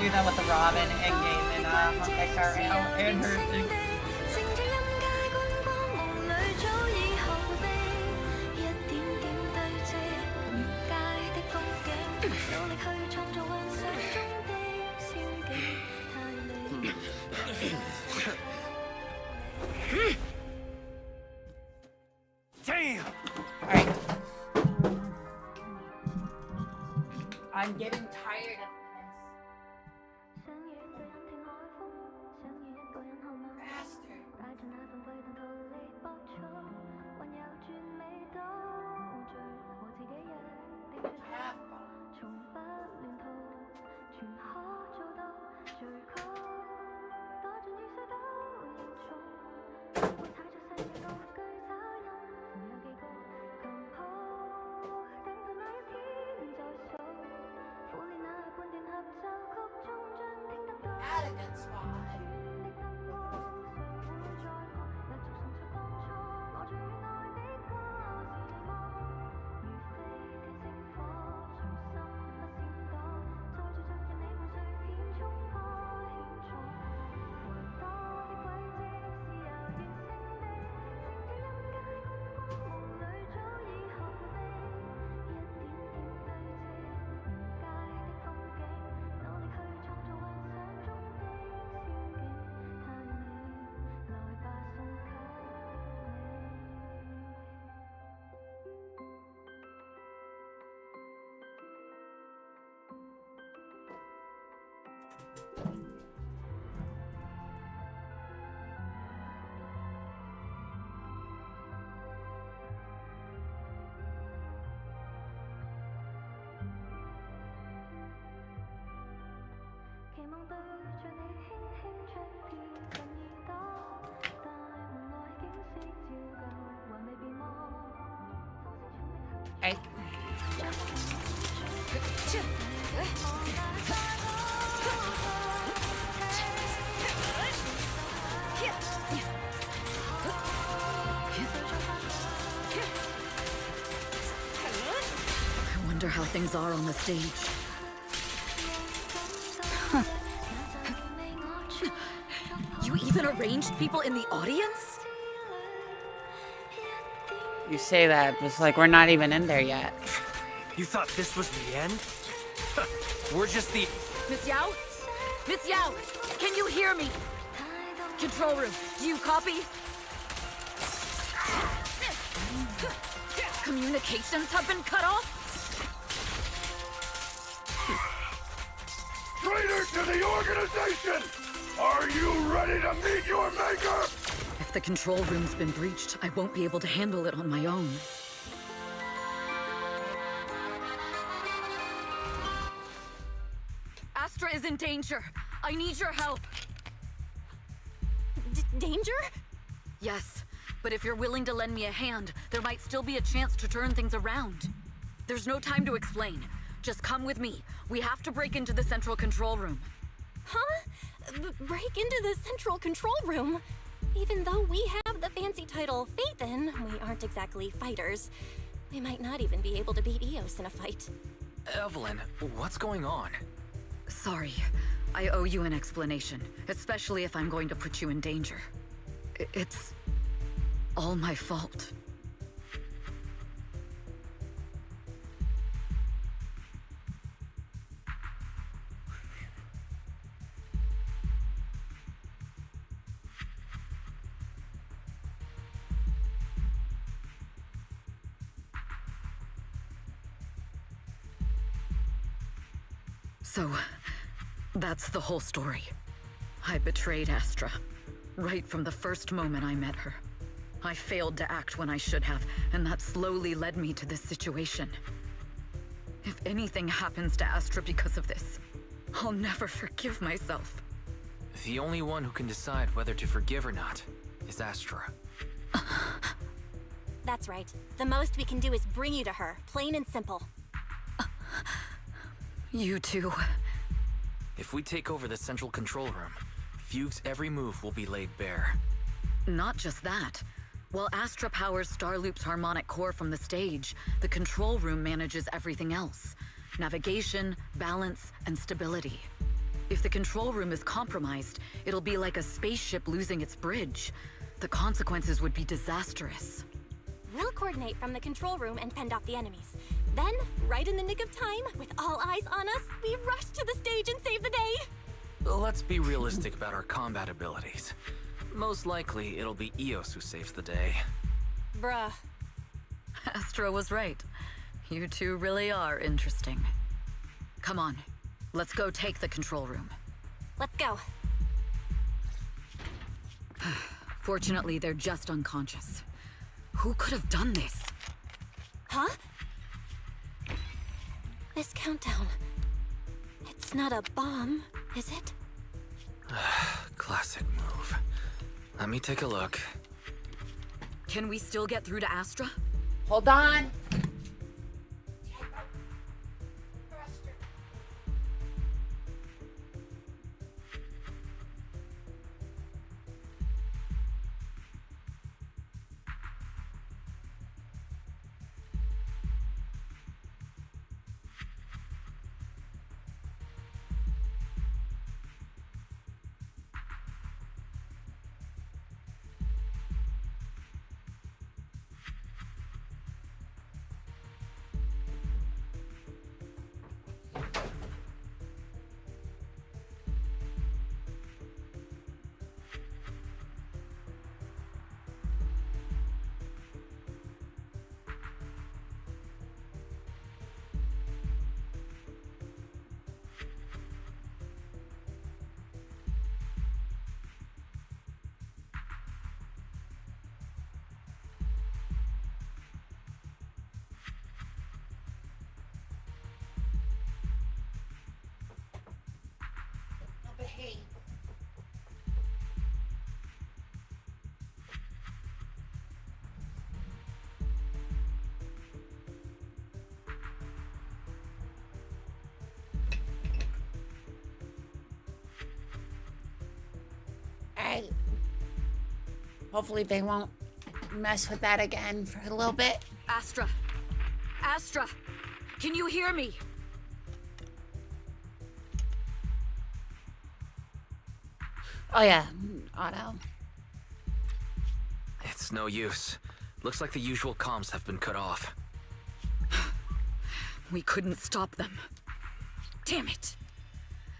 do that with the Robin endgame and Honkai Star Rail and her thing. Damn! Alright. I'm getting tired of this. Faster. Half bar. At a good spot. Hey. I wonder how things are on the stage. You even arranged people in the audience? You say that, but it's like we're not even in there yet. You thought this was the end? We're just the... Miss Yao? Miss Yao, can you hear me? Control room, do you copy? Communications have been cut off? Traitor to the organization! Are you ready to meet your maker? If the control room's been breached, I won't be able to handle it on my own. Astra is in danger. I need your help. Danger? Yes, but if you're willing to lend me a hand, there might still be a chance to turn things around. There's no time to explain. Just come with me. We have to break into the central control room. Huh? Break into the central control room? Even though we have the fancy title Phaethon, we aren't exactly fighters. We might not even be able to beat Eos in a fight. Evelyn, what's going on? Sorry. I owe you an explanation, especially if I'm going to put you in danger. It's all my fault. So, that's the whole story. I betrayed Astra, right from the first moment I met her. I failed to act when I should have, and that slowly led me to this situation. If anything happens to Astra because of this, I'll never forgive myself. The only one who can decide whether to forgive or not is Astra. That's right. The most we can do is bring you to her, plain and simple. You too. If we take over the central control room, Fugue's every move will be laid bare. Not just that. While Astra powers Starloop's harmonic core from the stage, the control room manages everything else. Navigation, balance, and stability. If the control room is compromised, it'll be like a spaceship losing its bridge. The consequences would be disastrous. We'll coordinate from the control room and fend off the enemies. Then, right in the nick of time, with all eyes on us, we rush to the stage and save the day! Let's be realistic about our combat abilities. Most likely, it'll be Eos who saves the day. Bruh. Astra was right. You two really are interesting. Come on. Let's go take the control room. Let's go. Fortunately, they're just unconscious. Who could have done this? Huh? This countdown. It's not a bomb, is it? Classic move. Let me take a look. Can we still get through to Astra? Hold on. Behave. Alright. Hopefully they won't mess with that again for a little bit. Astra! Astra! Can you hear me? Oh yeah, Otto. It's no use. Looks like the usual comms have been cut off. We couldn't stop them. Damn it!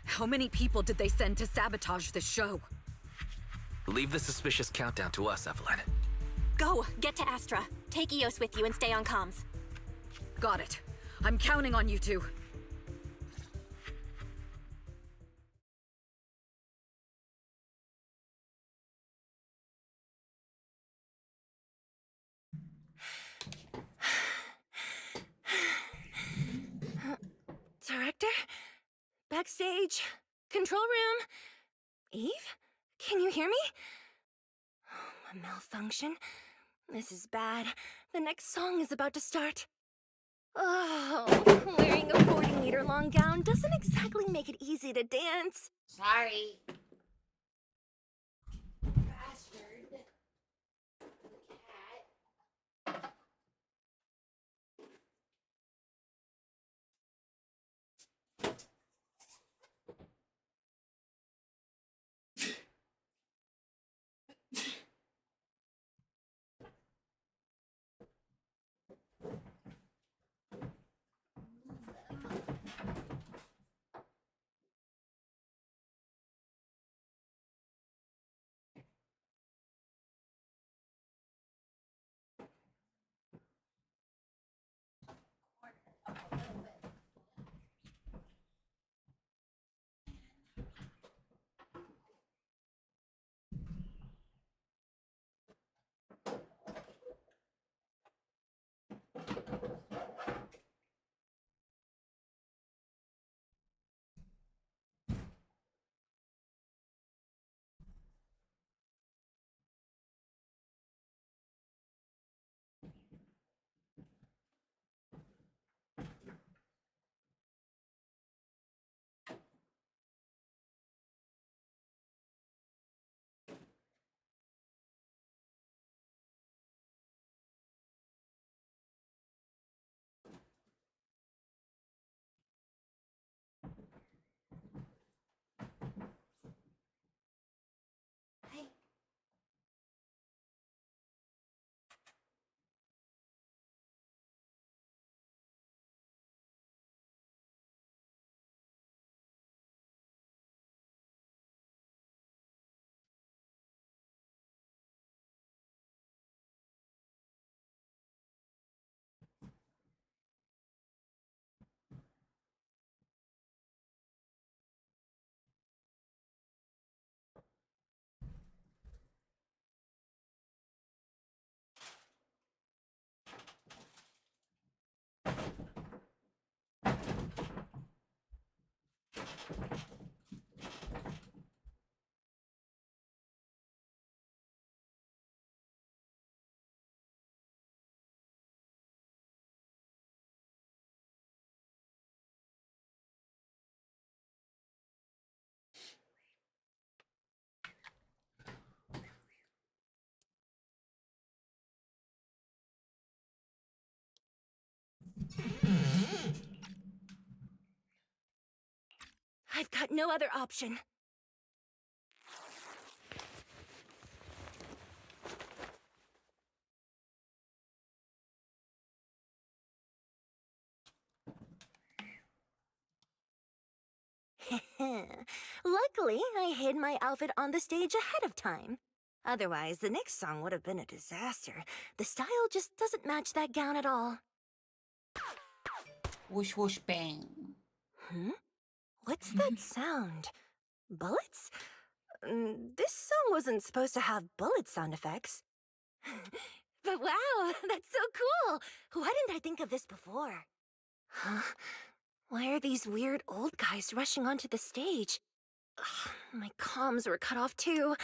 How many people did they send to sabotage this show? Leave the suspicious countdown to us, Evelyn. Go, get to Astra. Take Eos with you and stay on comms. Got it. I'm counting on you two. Director? Backstage? Control room? Eve? Can you hear me? A malfunction? This is bad. The next song is about to start. Oh, wearing a 40-meter long gown doesn't exactly make it easy to dance. Sorry. I've got no other option. Luckily, I hid my outfit on the stage ahead of time. Otherwise, the next song would have been a disaster. The style just doesn't match that gown at all. Whoosh whoosh bang. What's that sound? Bullets? This song wasn't supposed to have bullet sound effects. But wow, that's so cool! Why didn't I think of this before? Huh? Why are these weird old guys rushing onto the stage? Ugh, my comms were cut off too.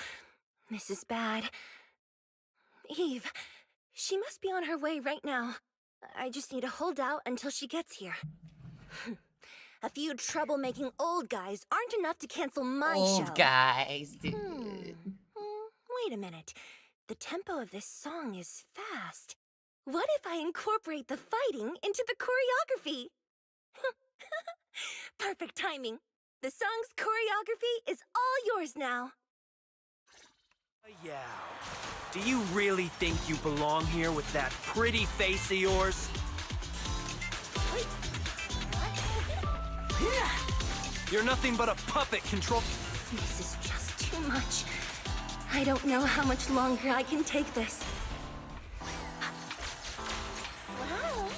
This is bad. Eve, she must be on her way right now. I just need to hold out until she gets here. A few troublemaking old guys aren't enough to cancel my show. Old guys, dude. Wait a minute. The tempo of this song is fast. What if I incorporate the fighting into the choreography? Perfect timing. The song's choreography is all yours now. Yeah. Do you really think you belong here with that pretty face of yours? You're nothing but a puppet control. This is just too much. I don't know how much longer I can take this. Wow.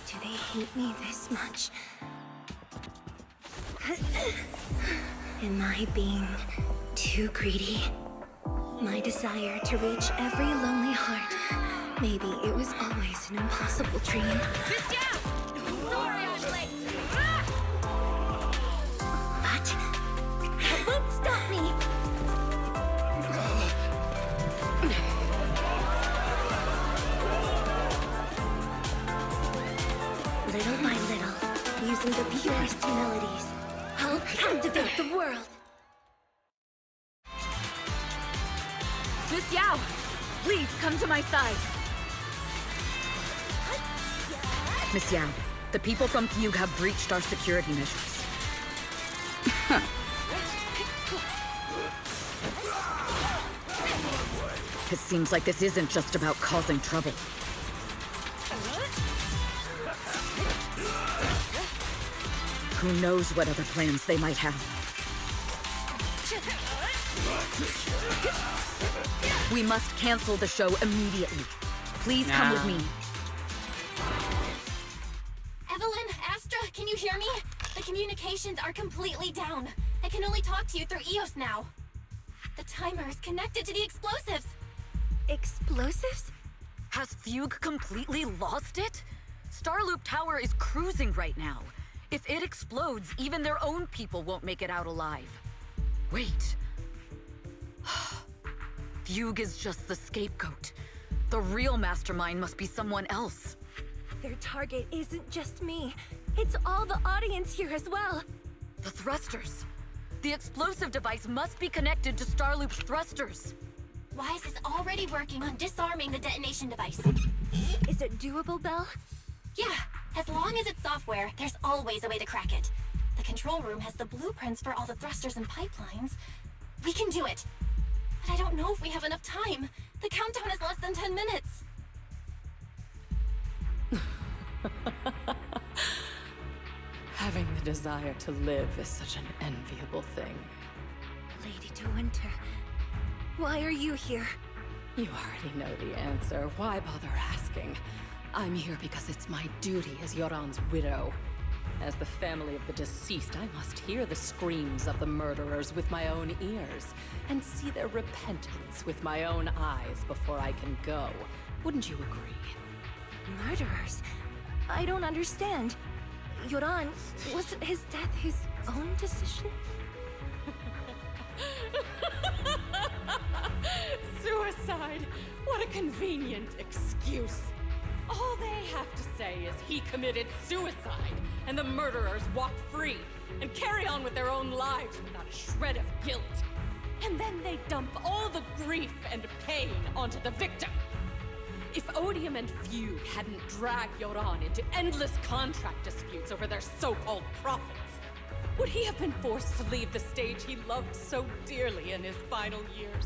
Do they hate me this much? Am I being too greedy? My desire to reach every lonely heart. Maybe it was always an impossible dream. Get down! Sorry, I'm late. But that won't stop me. Little by little, using the purest melodies, I'll captivate the world. Miss Yao, please come to my side. Miss Yao, the people from Fugue have breached our security measures. It seems like this isn't just about causing trouble. Who knows what other plans they might have. We must cancel the show immediately. Please come with me. Evelyn, Astra, can you hear me? The communications are completely down. I can only talk to you through EOS now. The timer is connected to the explosives. Explosives? Has Fugue completely lost it? Starloop Tower is cruising right now. If it explodes, even their own people won't make it out alive. Wait. Fugue is just the scapegoat. The real mastermind must be someone else. Their target isn't just me. It's all the audience here as well. The thrusters. The explosive device must be connected to Starloop's thrusters. Wise is already working on disarming the detonation device. Is it doable, Belle? Yeah, as long as it's software, there's always a way to crack it. The control room has the blueprints for all the thrusters and pipelines. We can do it. But I don't know if we have enough time. The countdown is less than 10 minutes. Having the desire to live is such an enviable thing. Lady De Winter, why are you here? You already know the answer. Why bother asking? I'm here because it's my duty as Yoran's widow. As the family of the deceased, I must hear the screams of the murderers with my own ears, and see their repentance with my own eyes before I can go. Wouldn't you agree? Murderers? I don't understand. Yoran, wasn't his death his own decision? Suicide! What a convenient excuse. All they have to say is he committed suicide, and the murderers walk free and carry on with their own lives without a shred of guilt. And then they dump all the grief and pain onto the victim. If Odium and Fugue hadn't dragged Yoran into endless contract disputes over their so-called profits, would he have been forced to leave the stage he loved so dearly in his final years?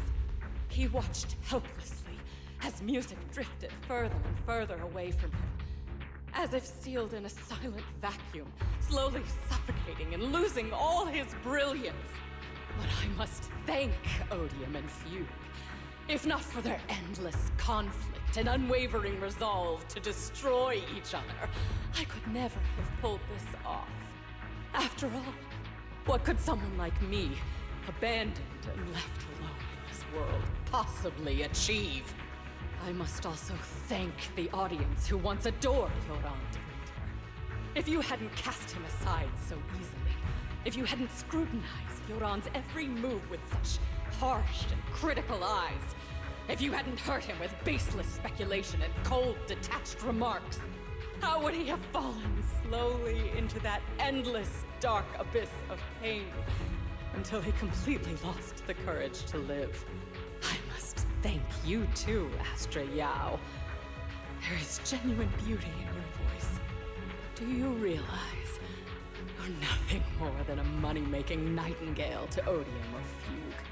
He watched helplessly as music drifted further and further away from him, as if sealed in a silent vacuum, slowly suffocating and losing all his brilliance. But I must thank Odium and Fugue. If not for their endless conflict and unwavering resolve to destroy each other, I could never have pulled this off. After all, what could someone like me, abandoned and left alone in this world, possibly achieve? I must also thank the audience who once adored Yoran de Winter. If you hadn't cast him aside so easily, if you hadn't scrutinized Yoran's every move with such harsh and critical eyes, if you hadn't hurt him with baseless speculation and cold, detached remarks, how would he have fallen slowly into that endless, dark abyss of pain until he completely lost the courage to live? I must thank you too, Astra Yao. There is genuine beauty in your voice. But do you realize you're nothing more than a money-making nightingale to Odium or Fugue?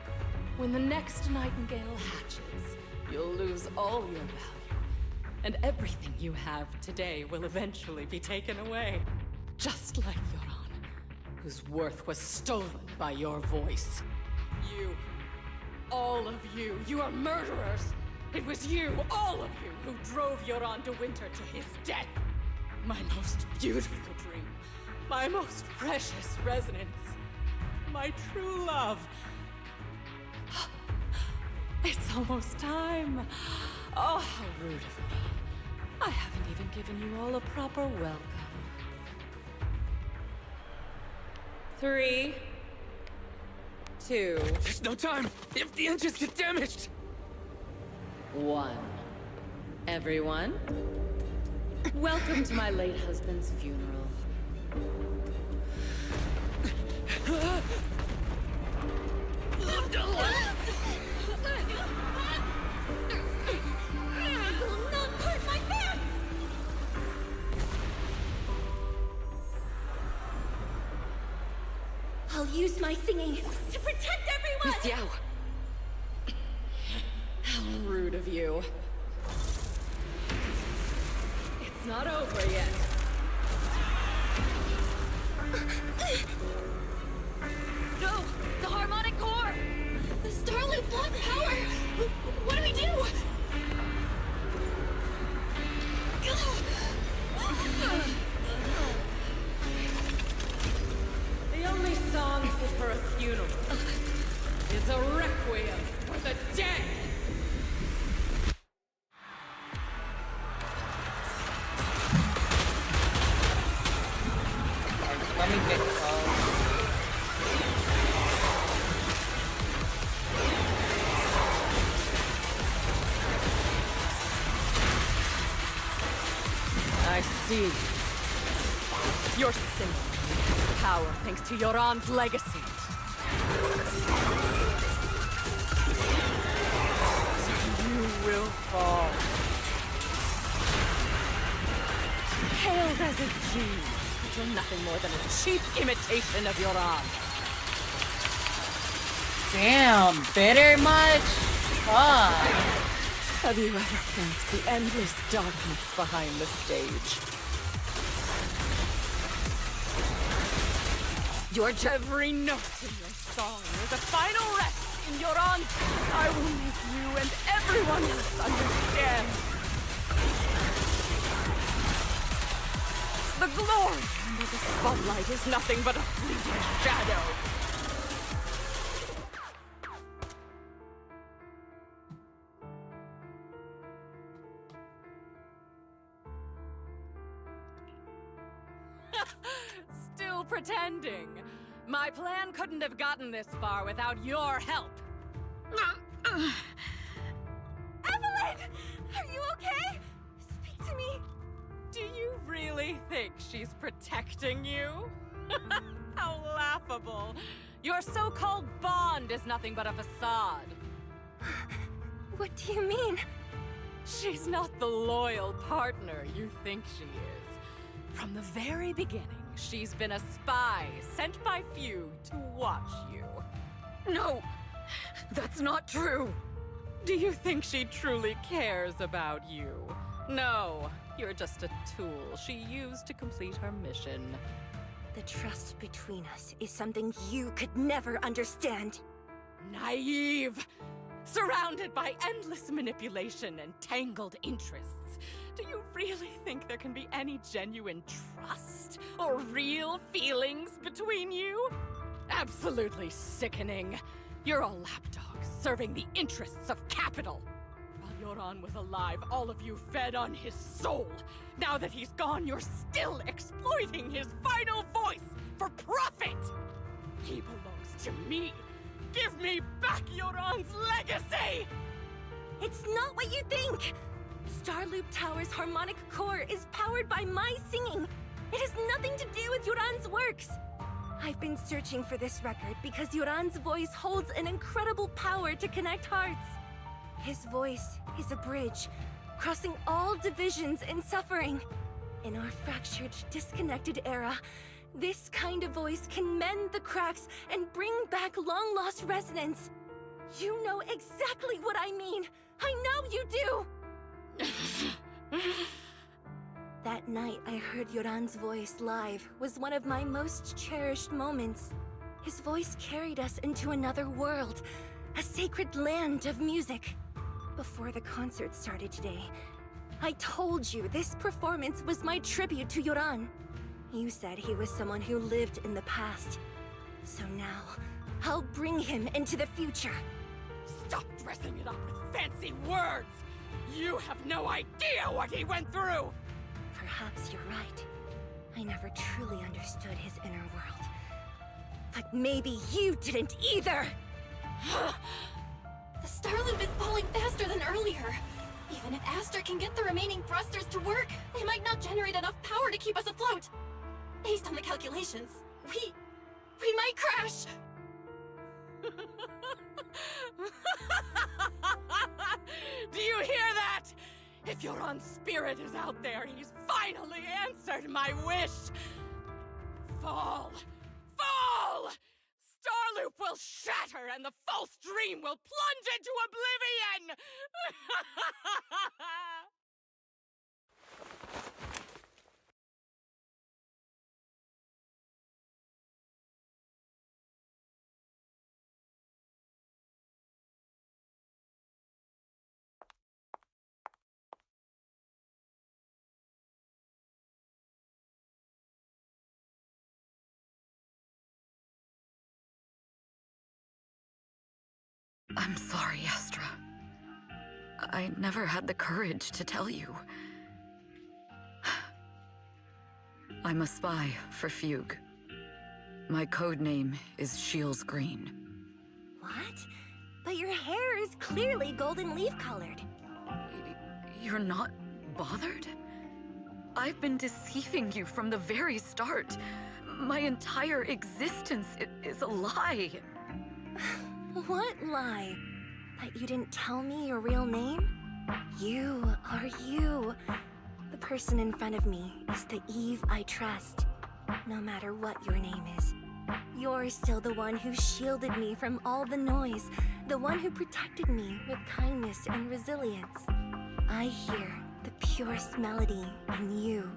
When the next nightingale hatches, you'll lose all your value, and everything you have today will eventually be taken away. Just like Yoran, whose worth was stolen by your voice. You, all of you, you are murderers! It was you, all of you, who drove Yoran de Winter to his death! My most beautiful dream, my most precious resonance, my true love. It's almost time. Oh, how rude of me. I haven't even given you all a proper welcome. 3, 2... There's no time! If the engines get damaged! 1. Everyone, welcome to my late husband's funeral. I'll use my singing to protect everyone! Miss Yao! How rude of you. It's not over yet. No! The harmonic core! The Starloop lost power! What do we do? The only song fit for a funeral is a requiem for the dead! Let me get I see. You're simple. Power thanks to Yoran's legacy. You will fall. Hailed as a genius, but you're nothing more than a cheap imitation of Yoran. Damn, bitter much? Fuck. Have you ever felt the endless darkness behind the stage? Every note in your song is a final rest in Yoran. I will make you and everyone else understand. The glory under the spotlight is nothing but a fleeting shadow. Still pretending. My plan couldn't have gotten this far without your help. Evelyn! Are you okay? Speak to me. Do you really think she's protecting you? How laughable. Your so-called bond is nothing but a facade. What do you mean? She's not the loyal partner you think she is. From the very beginning, she's been a spy sent by few to watch you. No! That's not true! Do you think she truly cares about you? No, you're just a tool she used to complete her mission. The trust between us is something you could never understand. Naive! Surrounded by endless manipulation and tangled interests. Do you really think there can be any genuine trust or real feelings between you? Absolutely sickening. You're a lapdog serving the interests of capital. While Yoran was alive, all of you fed on his soul. Now that he's gone, you're still exploiting his vital voice for profit. He belongs to me. Give me back Yoran's legacy! It's not what you think! Starloop Tower's harmonic core is powered by my singing. It has nothing to do with Yoran's works. I've been searching for this record because Yoran's voice holds an incredible power to connect hearts. His voice is a bridge, crossing all divisions and suffering. In our fractured, disconnected era, this kind of voice can mend the cracks and bring back long-lost resonance. You know exactly what I mean. I know you do! That night I heard Yoran's voice live was one of my most cherished moments. His voice carried us into another world, a sacred land of music. Before the concert started today, I told you this performance was my tribute to Yoran. You said he was someone who lived in the past. So now, I'll bring him into the future. Stop dressing it up with fancy words! You have no idea what he went through! Perhaps you're right. I never truly understood his inner world. But maybe you didn't either! The Starloop is falling faster than earlier. Even if Aster can get the remaining thrusters to work, they might not generate enough power to keep us afloat. Based on the calculations, we might crash! Do you hear that? If Yoran's spirit is out there, he's finally answered my wish! Fall! Fall! Starloop will shatter and the false dream will plunge into oblivion! I'm sorry, Astra. I never had the courage to tell you. I'm a spy for Fugue. My code name is Shields Green. What? But your hair is clearly golden leaf-colored. You're not bothered? I've been deceiving you from the very start. My entire existence is a lie. What lie? That you didn't tell me your real name? You are you. The person in front of me is the Eve I trust. No matter what your name is. You're still the one who shielded me from all the noise. The one who protected me with kindness and resilience. I hear the purest melody in you.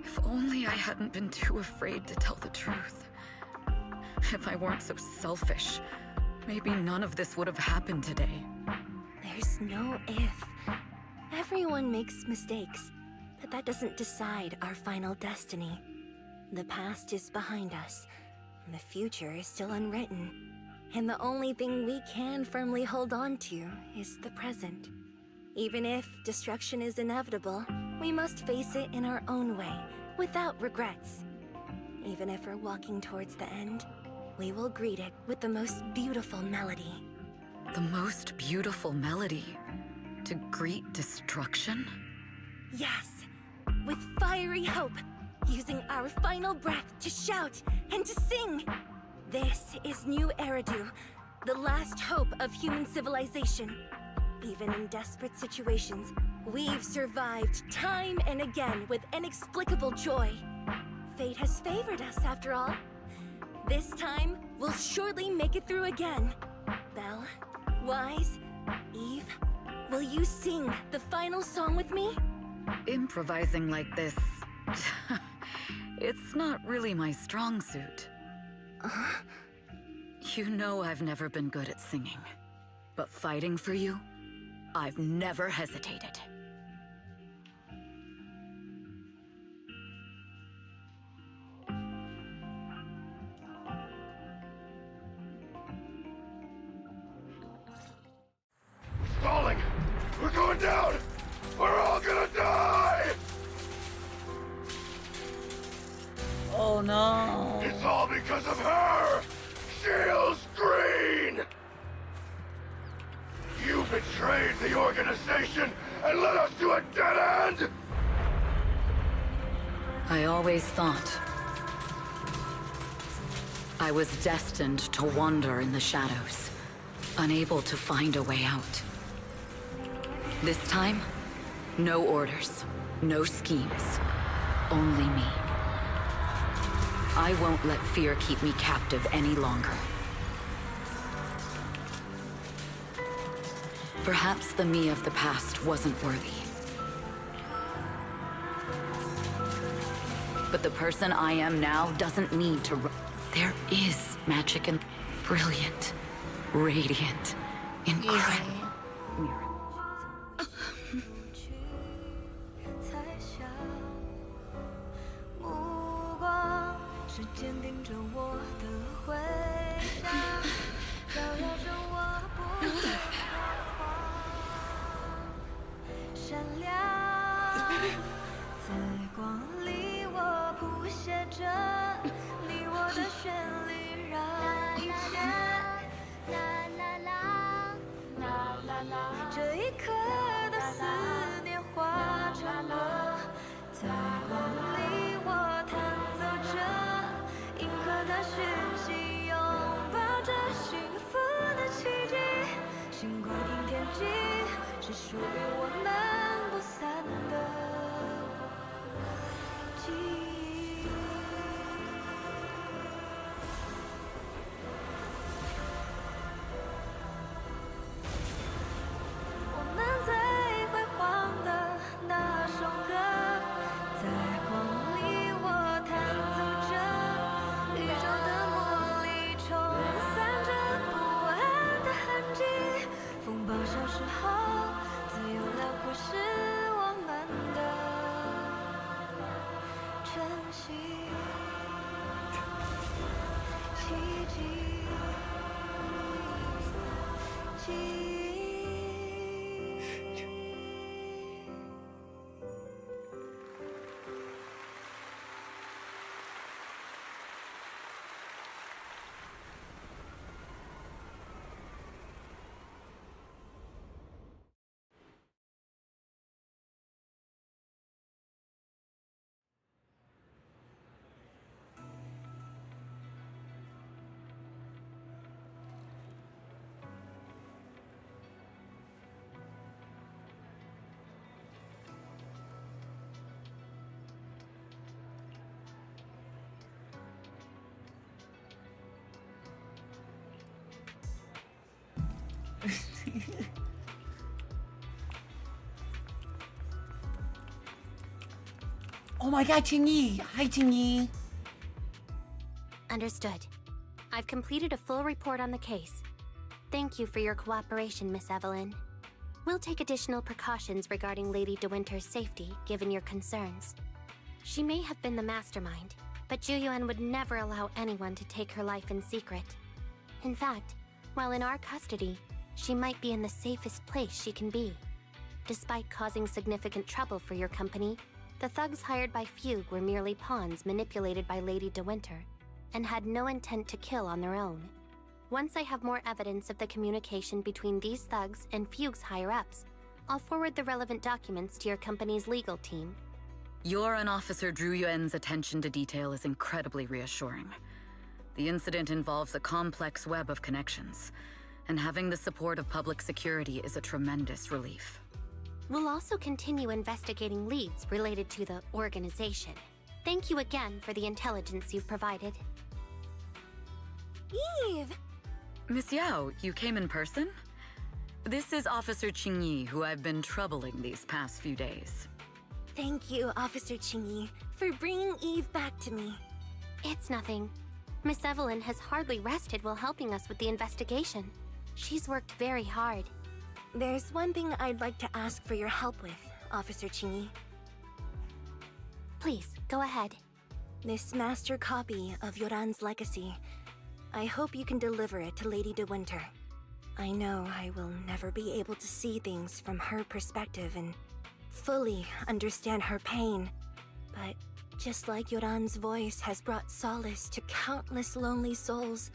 If only I hadn't been too afraid to tell the truth. If I weren't so selfish, maybe none of this would have happened today. There's no if. Everyone makes mistakes, but that doesn't decide our final destiny. The past is behind us. The future is still unwritten. And the only thing we can firmly hold on to is the present. Even if destruction is inevitable, we must face it in our own way, without regrets. Even if we're walking towards the end, we will greet it with the most beautiful melody. The most beautiful melody? To greet destruction? Yes, with fiery hope, using our final breath to shout and to sing. This is New Eridu, the last hope of human civilization. Even in desperate situations, We've survived time and again with inexplicable joy. Fate has favored us after all. This time, we'll surely make it through again. Belle, Wise, Eve, will you sing the final song with me? Improvising like this... it's not really my strong suit. You know I've never been good at singing. But fighting for you, I've never hesitated. Falling! We're going down! We're all gonna die! Oh no. It's all because of her! Shields Green! You betrayed the organization and led us to a dead end! I always thought I was destined to wander in the shadows, unable to find a way out. This time, no orders, no schemes, only me. I won't let fear keep me captive any longer. Perhaps the me of the past wasn't worthy. But the person I am now doesn't need to There is magic and brilliant, radiant, incredible. Oh my god, Jingyi! Hi, Jingyi! Understood. I've completed a full report on the case. Thank you for your cooperation, Miss Evelyn. We'll take additional precautions regarding Lady De Winter's safety, given your concerns. She may have been the mastermind, but Juyuan would never allow anyone to take her life in secret. In fact, while in our custody, she might be in the safest place she can be. Despite causing significant trouble for your company, the thugs hired by Fugue were merely pawns manipulated by Lady De Winter, and had no intent to kill on their own. Once I have more evidence of the communication between these thugs and Fugue's higher-ups, I'll forward the relevant documents to your company's legal team. Your and Officer Zhu Yuan's attention to detail is incredibly reassuring. The incident involves a complex web of connections, and having the support of public security is a tremendous relief. We'll also continue investigating leads related to the organization. Thank you again for the intelligence you've provided. Eve! Miss Yao, you came in person? This is Officer Qingyi, who I've been troubling these past few days. Thank you, Officer Qingyi, for bringing Eve back to me. It's nothing. Miss Evelyn has hardly rested while helping us with the investigation. She's worked very hard. There's one thing I'd like to ask for your help with, Officer Qingyi. Please, go ahead. This master copy of Yoran's legacy. I hope you can deliver it to Lady De Winter. I know I will never be able to see things from her perspective and fully understand her pain, but just like Yoran's voice has brought solace to countless lonely souls,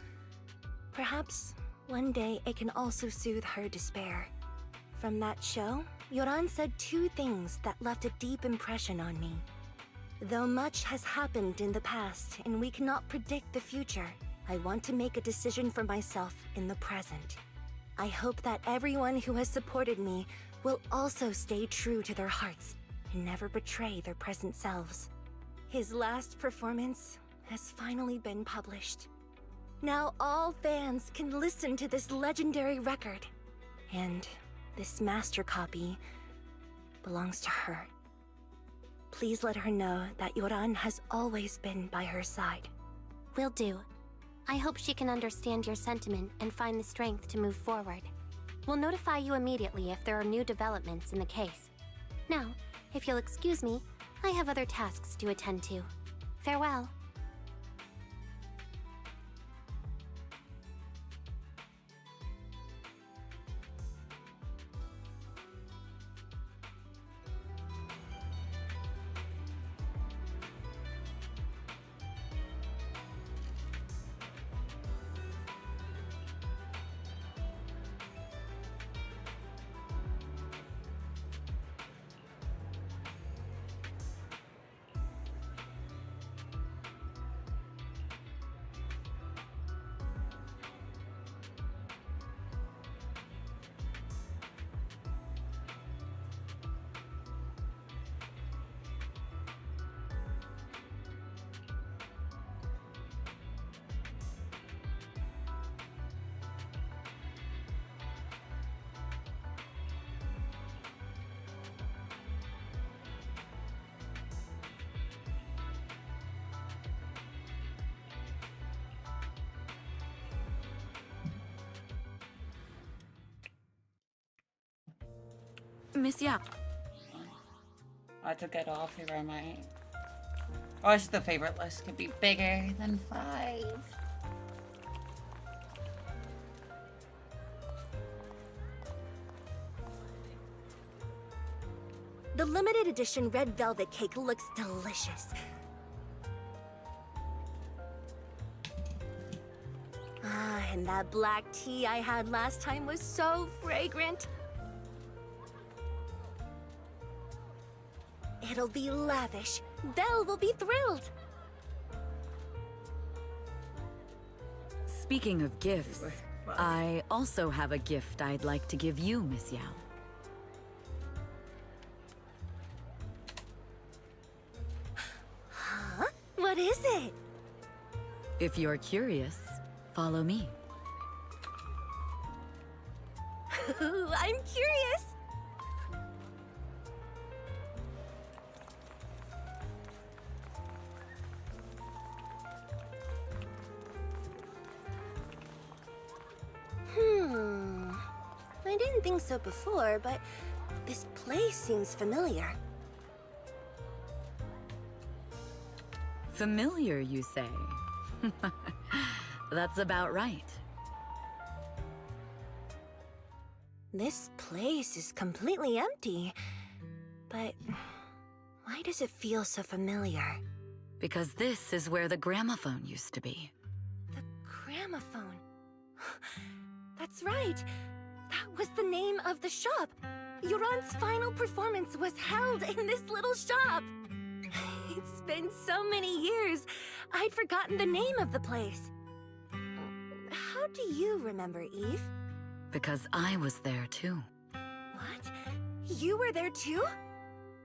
perhaps one day it can also soothe her despair. From that show, Yoran said two things that left a deep impression on me. Though much has happened in the past and we cannot predict the future, I want to make a decision for myself in the present. I hope that everyone who has supported me will also stay true to their hearts and never betray their present selves. His last performance has finally been published. Now all fans can listen to this legendary record. And this master copy belongs to her. Please let her know that Yoran has always been by her side. Will do. I hope she can understand your sentiment and find the strength to move forward. We'll notify you immediately if there are new developments in the case. Now, if you'll excuse me, I have other tasks to attend to. Farewell. Miss Yao. I took it off. Here am I? I wish the favorite list could be bigger than 5. The limited edition red velvet cake looks delicious. Ah, and that black tea I had last time was so fragrant. It'll be lavish. Belle will be thrilled. Speaking of gifts, I also have a gift I'd like to give you, Miss Yao. Huh? What is it? If you're curious, follow me. I'm curious. I didn't think so before, but this place seems familiar. Familiar, you say? That's about right. This place is completely empty. But why does it feel so familiar? Because this is where the gramophone used to be. The gramophone. That's right. That was the name of the shop. Yoran's final performance was held in this little shop. It's been so many years, I'd forgotten the name of the place. How do you remember, Eve? Because I was there too. What? You were there too?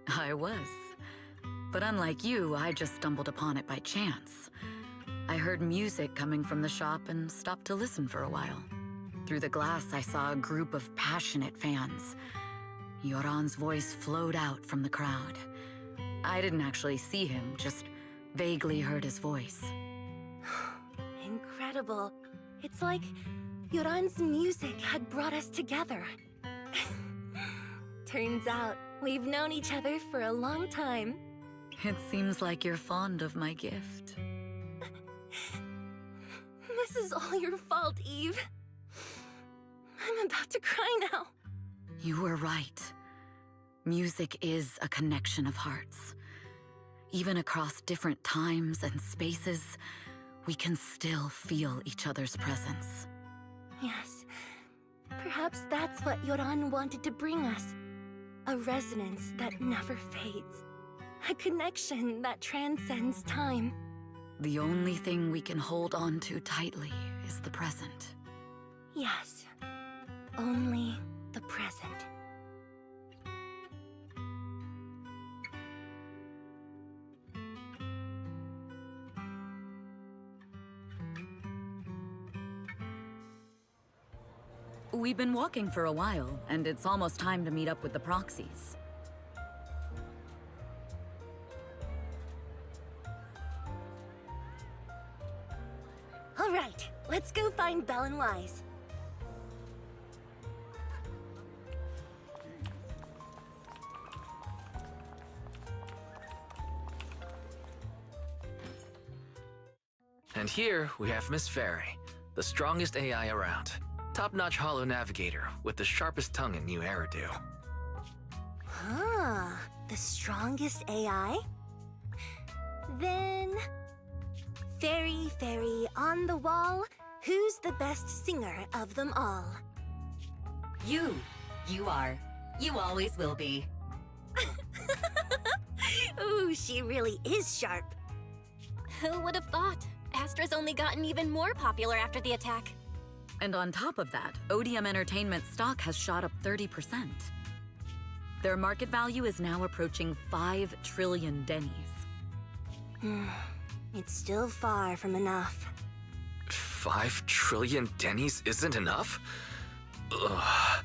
I was. But unlike you, I just stumbled upon it by chance. I heard music coming from the shop and stopped to listen for a while. Through the glass, I saw a group of passionate fans. Yoran's voice flowed out from the crowd. I didn't actually see him, just vaguely heard his voice. Incredible. It's like Yoran's music had brought us together. Turns out, we've known each other for a long time. It seems like you're fond of my gift. This is all your fault, Eve. I'm about to cry now. You were right. Music is a connection of hearts. Even across different times and spaces, we can still feel each other's presence. Yes. Perhaps that's what Yoran wanted to bring us. A resonance that never fades. A connection that transcends time. The only thing we can hold on to tightly is the present. Yes. Only the present. We've been walking for a while, and it's almost time to meet up with the proxies. All right, let's go find Belle and Wise. And here we have Miss Fairy, the strongest AI around. Top-notch holo navigator with the sharpest tongue in New Eridu. Huh, the strongest AI? Then... Fairy, on the wall, who's the best singer of them all? You. You are. You always will be. Ooh, she really is sharp. Who would have thought? Astra's only gotten even more popular after the attack. And on top of that, Odium Entertainment stock has shot up 30%. Their market value is now approaching 5 trillion dennies. It's still far from enough. 5 trillion dennies isn't enough? Ugh,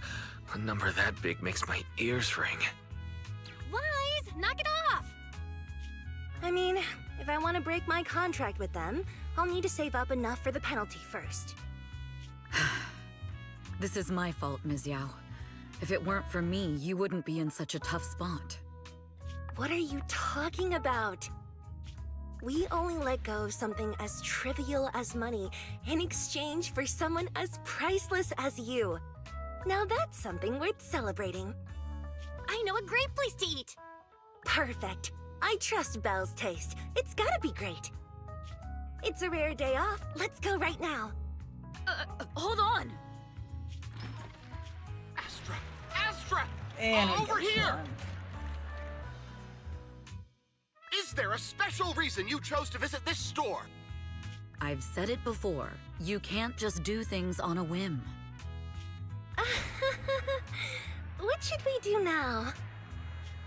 a number that big makes my ears ring. Wise, knock it off! I mean, if I want to break my contract with them, I'll need to save up enough for the penalty first. This is my fault, Ms. Yao. If it weren't for me, you wouldn't be in such a tough spot. What are you talking about? We only let go of something as trivial as money in exchange for someone as priceless as you. Now that's something worth celebrating. I know a great place to eat! Perfect. I trust Belle's taste. It's gotta be great. It's a rare day off. Let's go right now. Hold on! Astra! Astra! And Over here! one. Is there a special reason you chose to visit this store? I've said it before. You can't just do things on a whim. What should we do now?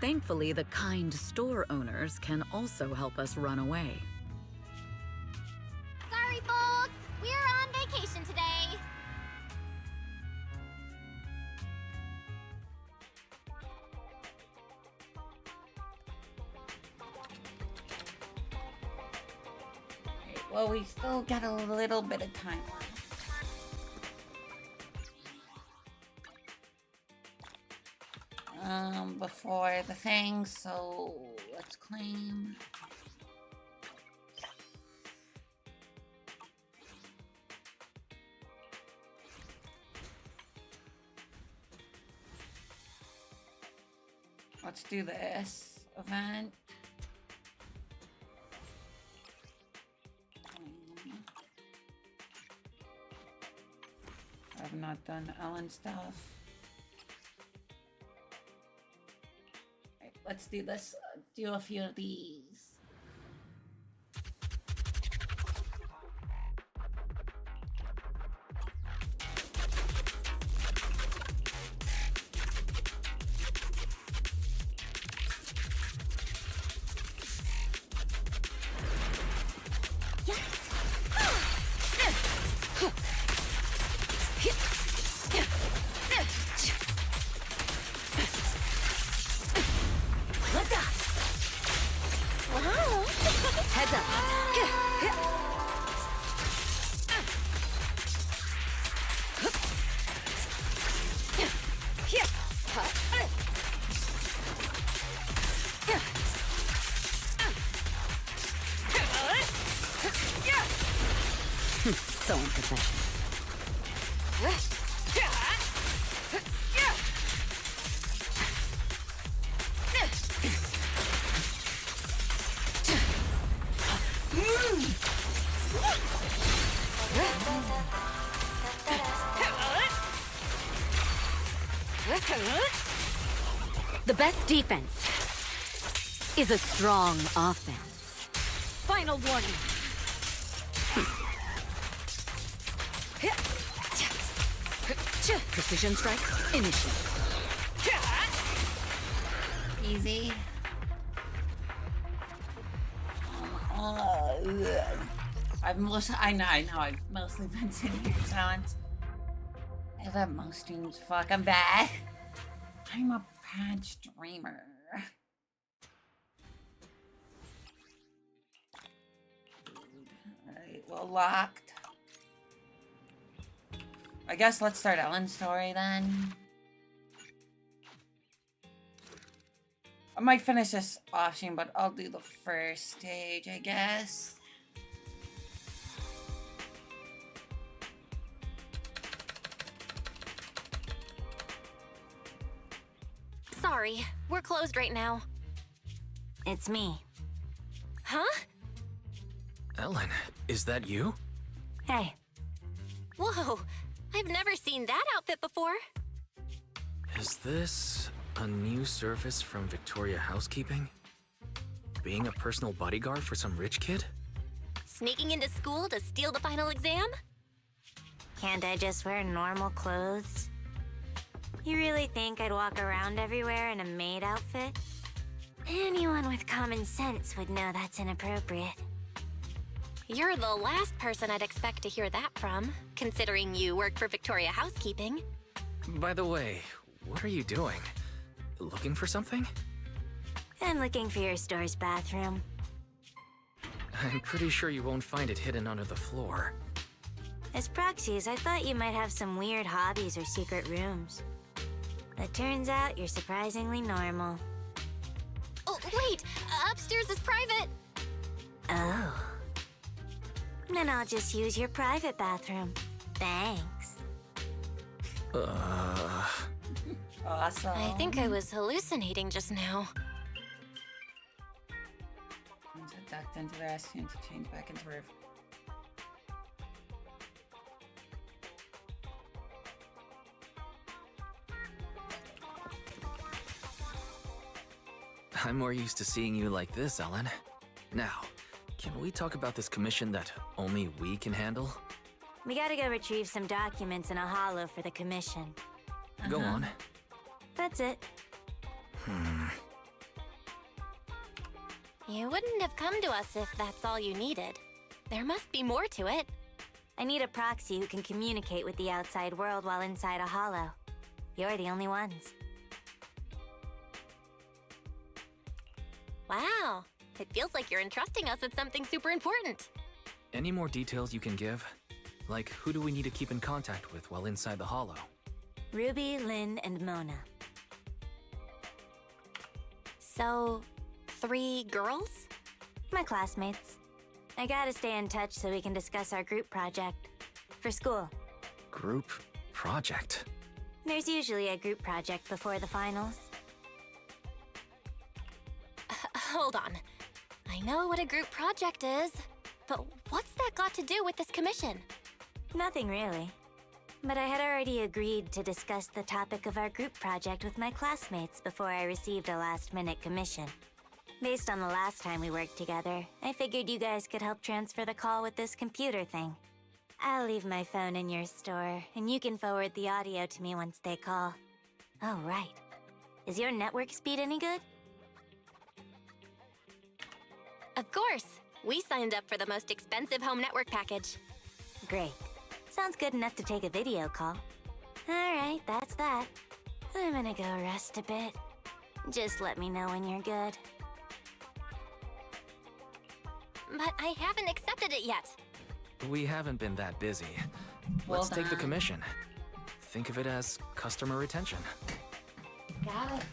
Thankfully, the kind store owners can also help us run away. Sorry, folks! We're on vacation today! Well, we still got a little bit of time left. Before the thing, so let's claim. Let's do this event. I've not done Ellen stuff. Right, let's do this. Do a few of these. So unprofessional. The best defense is a strong offense. Final warning. Precision strike, initiate. Easy. I know, I've mostly been sitting here in silence. I bet most streams fucking bad. I'm a bad streamer. Alright, well, locked. I guess let's start Ellen's story then. I might finish this off stream, but I'll do the first stage, I guess. Sorry, we're closed right now. It's me. Huh? Ellen, is that you? Hey. Whoa, I've never seen that outfit before. Is this a new service from Victoria Housekeeping? Being a personal bodyguard for some rich kid? Sneaking into school to steal the final exam? Can't I just wear normal clothes? You really think I'd walk around everywhere in a maid outfit? Anyone with common sense would know that's inappropriate. You're the last person I'd expect to hear that from, considering you work for Victoria Housekeeping. By the way, what are you doing? Looking for something? I'm looking for your store's bathroom. I'm pretty sure you won't find it hidden under the floor. As proxies, I thought you might have some weird hobbies or secret rooms. It turns out you're surprisingly normal. Oh, wait! Upstairs is private! Oh. Then I'll just use your private bathroom. Thanks. Awesome. I think I was hallucinating just now. I ducked into the restroom to change back into roof. I'm more used to seeing you like this, Ellen. Now, can we talk about this commission that only we can handle? We gotta go retrieve some documents in a hollow for the commission. Go on. That's it. You wouldn't have come to us if that's all you needed. There must be more to it. I need a proxy who can communicate with the outside world while inside a hollow. You're the only ones. Wow, it feels like you're entrusting us with something super important. Any more details you can give? Like, who do we need to keep in contact with while inside the hollow? Ruby, Lynn, and Mona. So, 3 girls? My classmates. I gotta stay in touch so we can discuss our group project. For school. Group project? There's usually a group project before the finals. Hold on. I know what a group project is, but what's that got to do with this commission? Nothing really. But I had already agreed to discuss the topic of our group project with my classmates before I received a last-minute commission. Based on the last time we worked together, I figured you guys could help transfer the call with this computer thing. I'll leave my phone in your store, and you can forward the audio to me once they call. Oh, right. Is your network speed any good? Of course. We signed up for the most expensive home network package. Great. Sounds good enough to take a video call. Alright, that's that. I'm gonna go rest a bit. Just let me know when you're good. But I haven't accepted it yet. We haven't been that busy. Well Let's take the done. commission. Think of it as customer retention. Got it.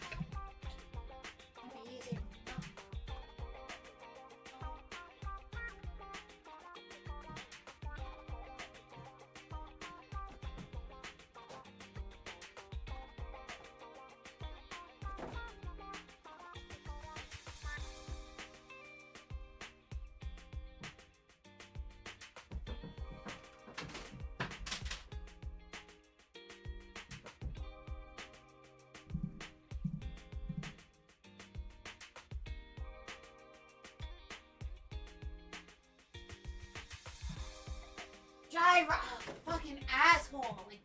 driver. Oh, fucking asshole. Like,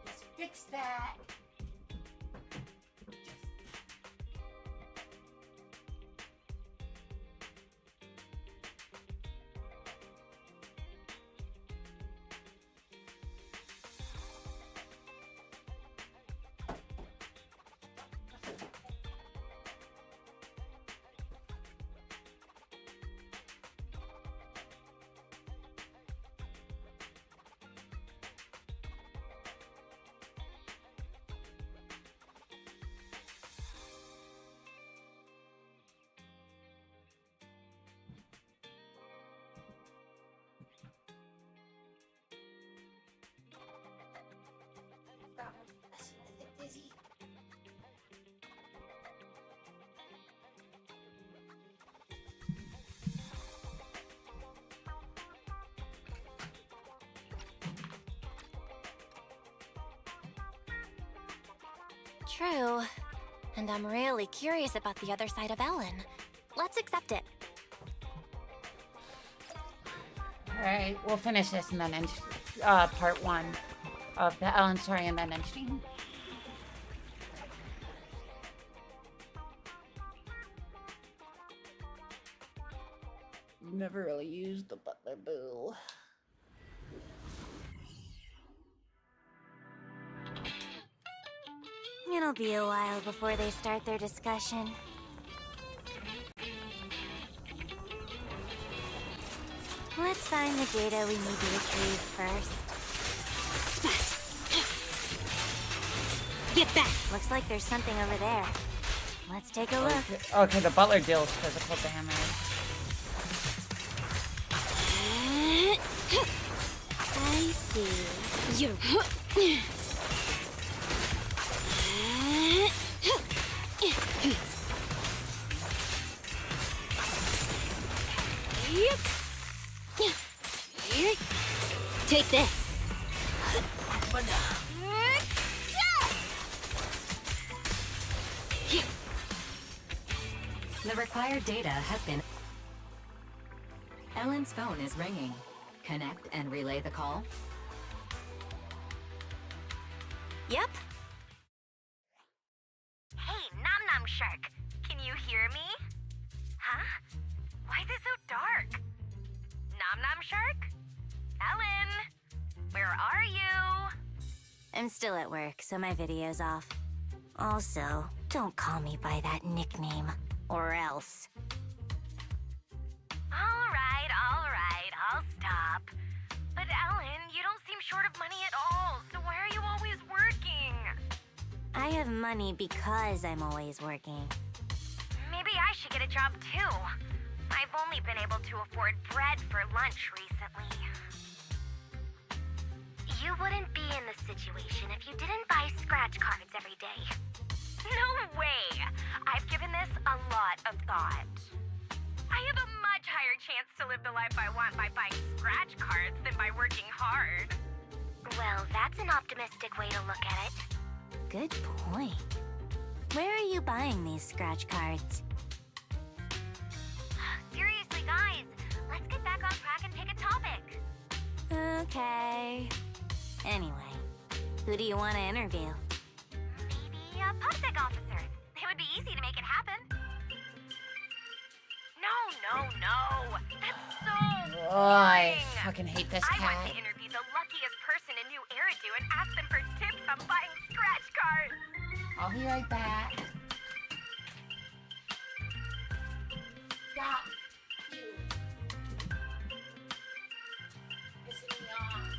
let's fix that. Dizzy. True. And I'm really curious about the other side of Ellen. Let's accept it. Alright, we'll finish this and then end part 1 of the Ellen story and then end stream. Never really used the butler boo. It'll be a while before they start their discussion. Let's find the data we need to retrieve first. Get back! Looks like there's something over there. Let's take a look. Okay, the butler deals physical damage. I see. You're... Take this. The required data has been... Ellen's phone is ringing. Connect and relay the call. Yep. Hey, Nom Nom Shark, can you hear me? Huh? Why is it so dark? Nom Nom Shark? Ellen? Where are you? I'm still at work, so my video's off. Also, don't call me by that nickname, or else. Alright, I'll stop. But Ellen, you don't seem short of money at all, so why are you always working? I have money because I'm always working. Maybe I should get a job too. I've only been able to afford bread for lunch recently. You wouldn't be in this situation if you didn't buy scratch cards every day. No way! I've given this a lot of thought. I have a much higher chance to live the life I want by buying scratch cards than by working hard. Well, that's an optimistic way to look at it. Good point. Where are you buying these scratch cards? Seriously, guys, let's get back on track and pick a topic. Okay. Anyway, who do you want to interview? Maybe a public officer. It would be easy to make it happen. No. That's so Oh, I boring. fucking hate this I cat. want to interview the luckiest person in New Eridu and ask them for tips on buying scratch cards. I'll be right back. Stop. You. Pissing me off.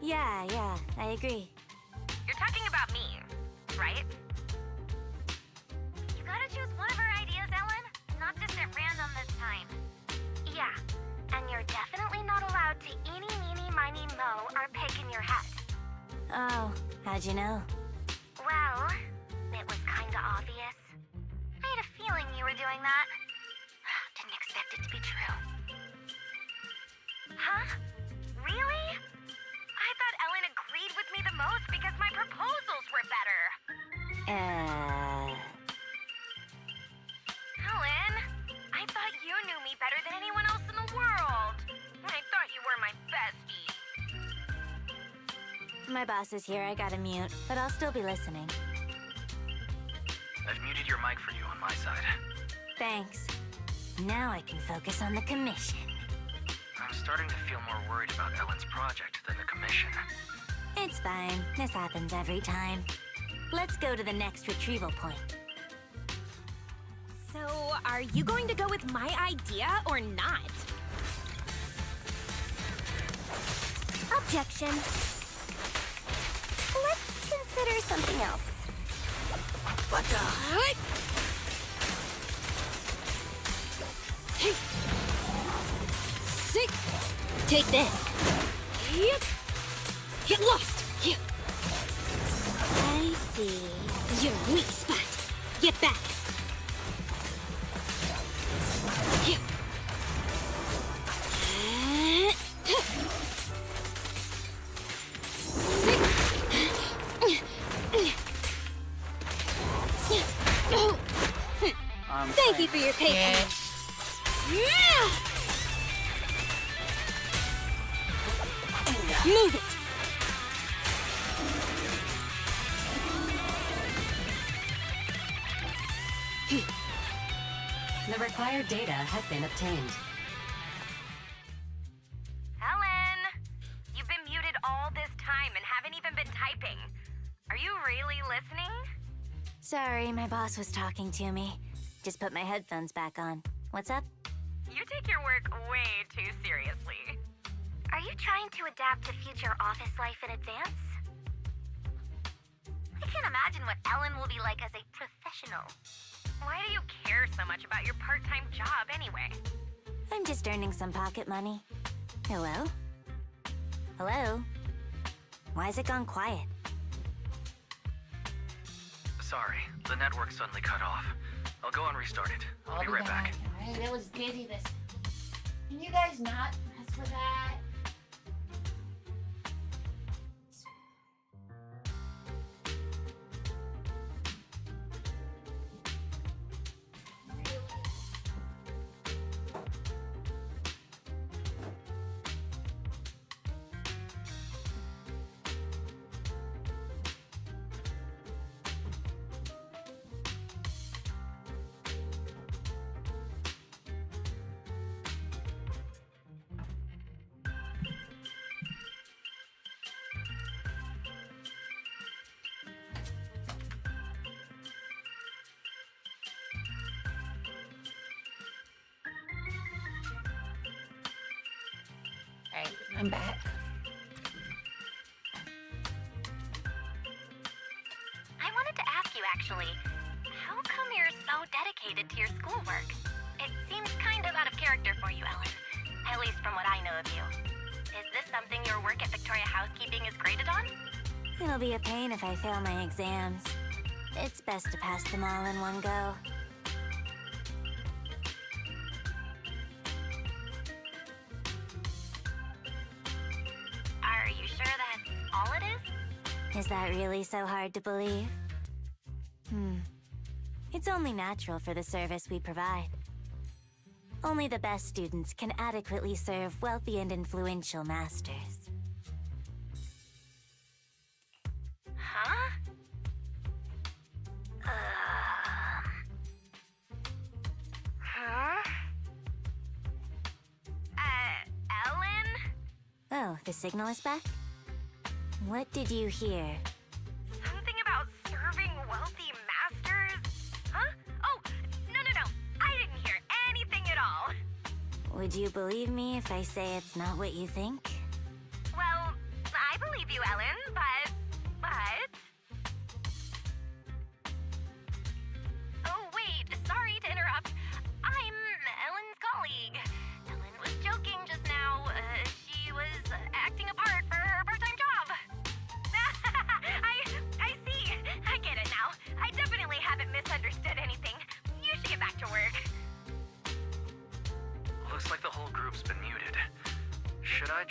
Yeah, I agree. You're talking about me, right? You gotta choose one of our ideas, Ellen. Not just at random this time. Yeah, and you're definitely not allowed to eeny, meeny, miny, moe our pig in your head. Oh, how'd you know? Well, it was kinda obvious. I had a feeling you were doing that. Didn't expect it to be true. Huh? Really? I thought Ellen agreed with me the most because my proposals were better. Ellen, I thought you knew me better than anyone else in the world. I thought you were my bestie. My boss is here, I gotta mute, but I'll still be listening. I've muted your mic for you on my side. Thanks. Now I can focus on the commission. I'm starting to feel more worried about Ellen's project than the commission. It's fine. This happens every time. Let's go to the next retrieval point. So, are you going to go with my idea or not? Objection. Let's consider something else. What the? Hey! Sick! Take this. Yep. Get lost! Yep. I see. Your weak spot. Get back. Yep. Sick! Thank you for your patience. Yeah. Move it. The required data has been obtained. Ellen, you've been muted all this time and haven't even been typing. Are you really listening? Sorry, my boss was talking to me. Just put my headphones back on. What's up? You take your work way too seriously. Are you trying to adapt to future office life in advance? I can't imagine what Ellen will be like as a professional. Why do you care so much about your part-time job anyway? I'm just earning some pocket money. Hello? Hello? Why's it gone quiet? Sorry, the network suddenly cut off. I'll go and restart it. I'll be right back. Alright, that was dizziness. Can you guys not mess with that? Alright, I'm back. I wanted to ask you actually, how come you're so dedicated to your schoolwork? It seems kind of out of character for you, Ellen. At least from what I know of you. Is this something your work at Victoria Housekeeping is graded on? It'll be a pain if I fail my exams. It's best to pass them all in one go. Are you sure that's all it is? Is that really so hard to believe? It's only natural for the service we provide. Only the best students can adequately serve wealthy and influential masters. Huh? Huh? Ellen? Oh, the signal is back? What did you hear? Something about serving wealthy masters? Huh? Oh, no. I didn't hear anything at all. Would you believe me if I say it's not what you think? Well, I believe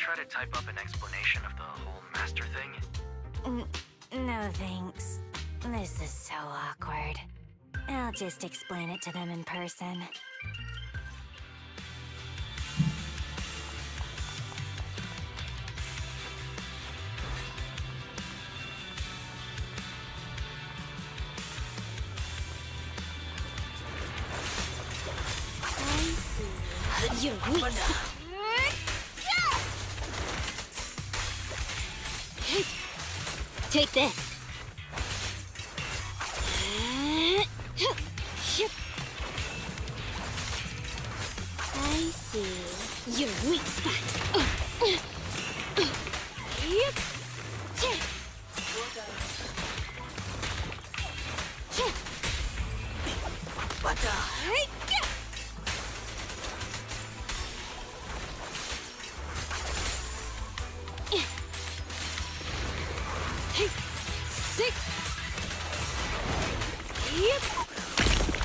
try to type up an explanation of the whole master thing? No thanks. This is so awkward. I'll just explain it to them in person. You're weak. Take this. I see. Your weak spot. What the?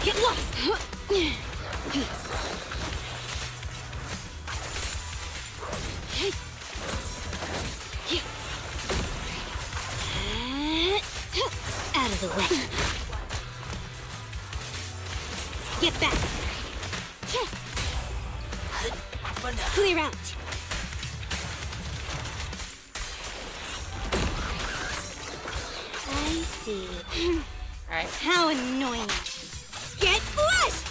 Get lost! Out of the way. Get back. Clear out. I see. Alright. How annoying. Get lost!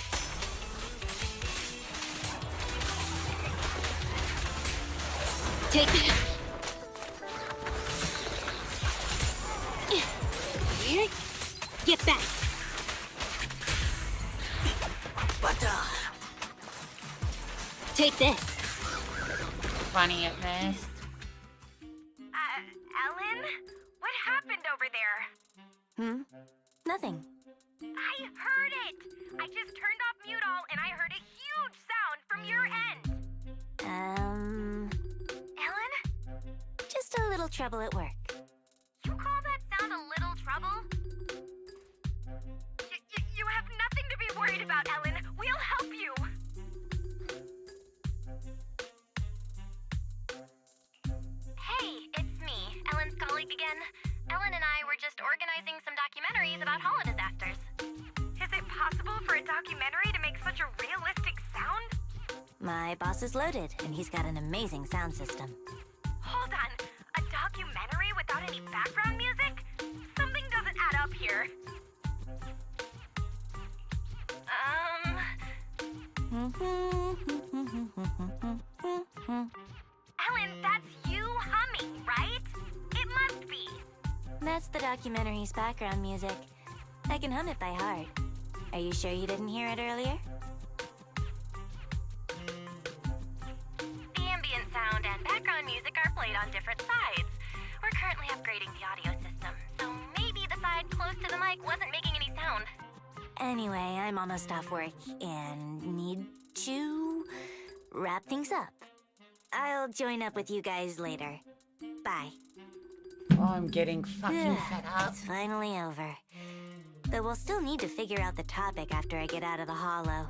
Take that. Get back. Take this. Funny it missed. Ellen? What happened over there? Nothing. I heard it! I just turned off mute all and I heard a huge sound from your end. Ellen? Just a little trouble at work. You call that sound a little trouble? You have nothing to be worried about, Ellen. We'll help you. Hey, it's me, Ellen's colleague again. Ellen and I were just organizing some documentaries about holo disasters. Is it possible for a documentary to make such a realistic sound? My boss is loaded, and he's got an amazing sound system. Hold on, a documentary without any background music? Something doesn't add up here. Ellen, that's you humming, right? It must be. That's the documentary's background music. I can hum it by heart. Are you sure you didn't hear it earlier? The ambient sound and background music are played on different sides. We're currently upgrading the audio system, so maybe the side close to the mic wasn't making any sound. Anyway, I'm almost off work and need to wrap things up. I'll join up with you guys later. Bye. Oh, I'm getting fucking fed up. It's finally over. Though we'll still need to figure out the topic after I get out of the holo.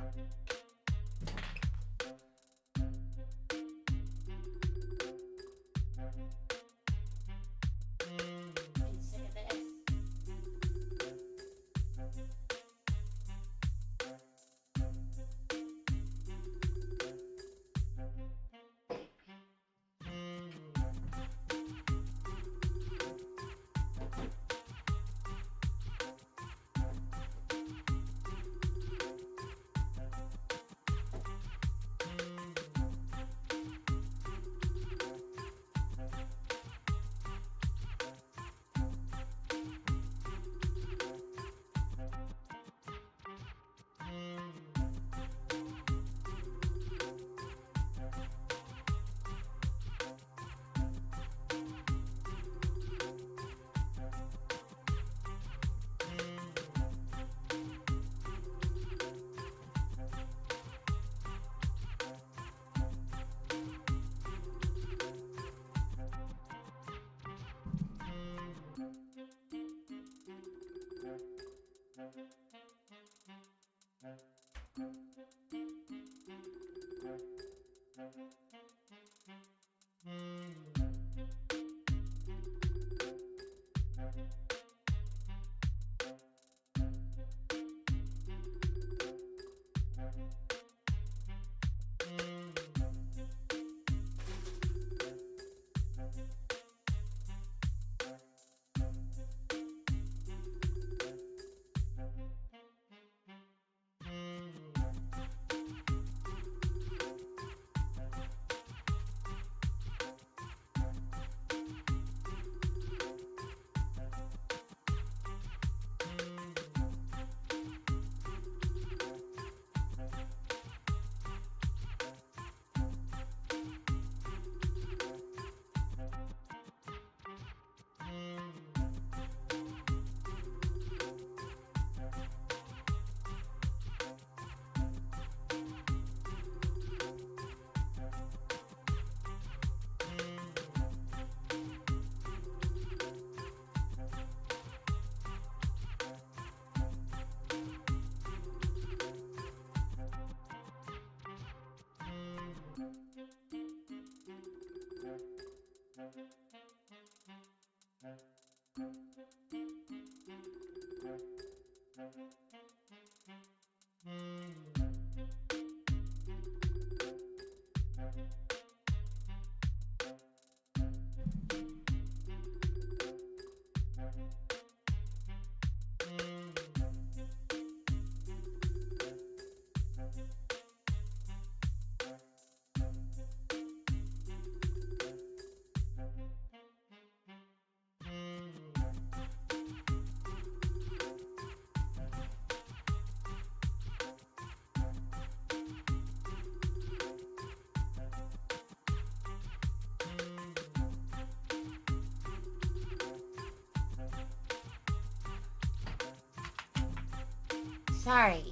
Sorry.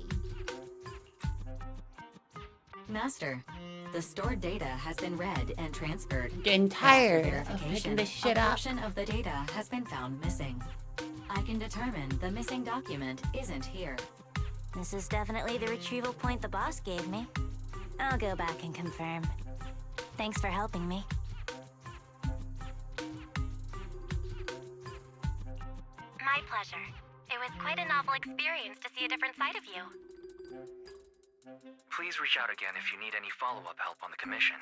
Master, the stored data has been read and transferred. Getting After tired of verification, picking this shit a up. portion of the data has been found missing. I can determine the missing document isn't here. This is definitely the retrieval point the boss gave me. I'll go back and confirm. Thanks for helping me. My pleasure. It was quite a novel experience to see a different side of you. Please reach out again if you need any follow-up help on the commission.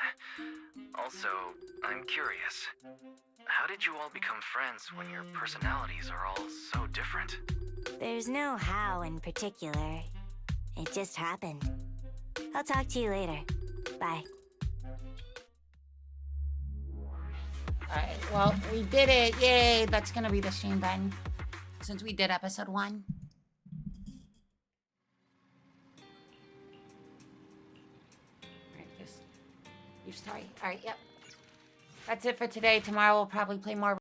Also, I'm curious. How did you all become friends when your personalities are all so different? There's no how in particular. It just happened. I'll talk to you later. Bye. Alright, well, we did it. Yay, that's gonna be the stream button. Since we did episode 1. Alright, just your story. Alright, yep. That's it for today. Tomorrow we'll probably play more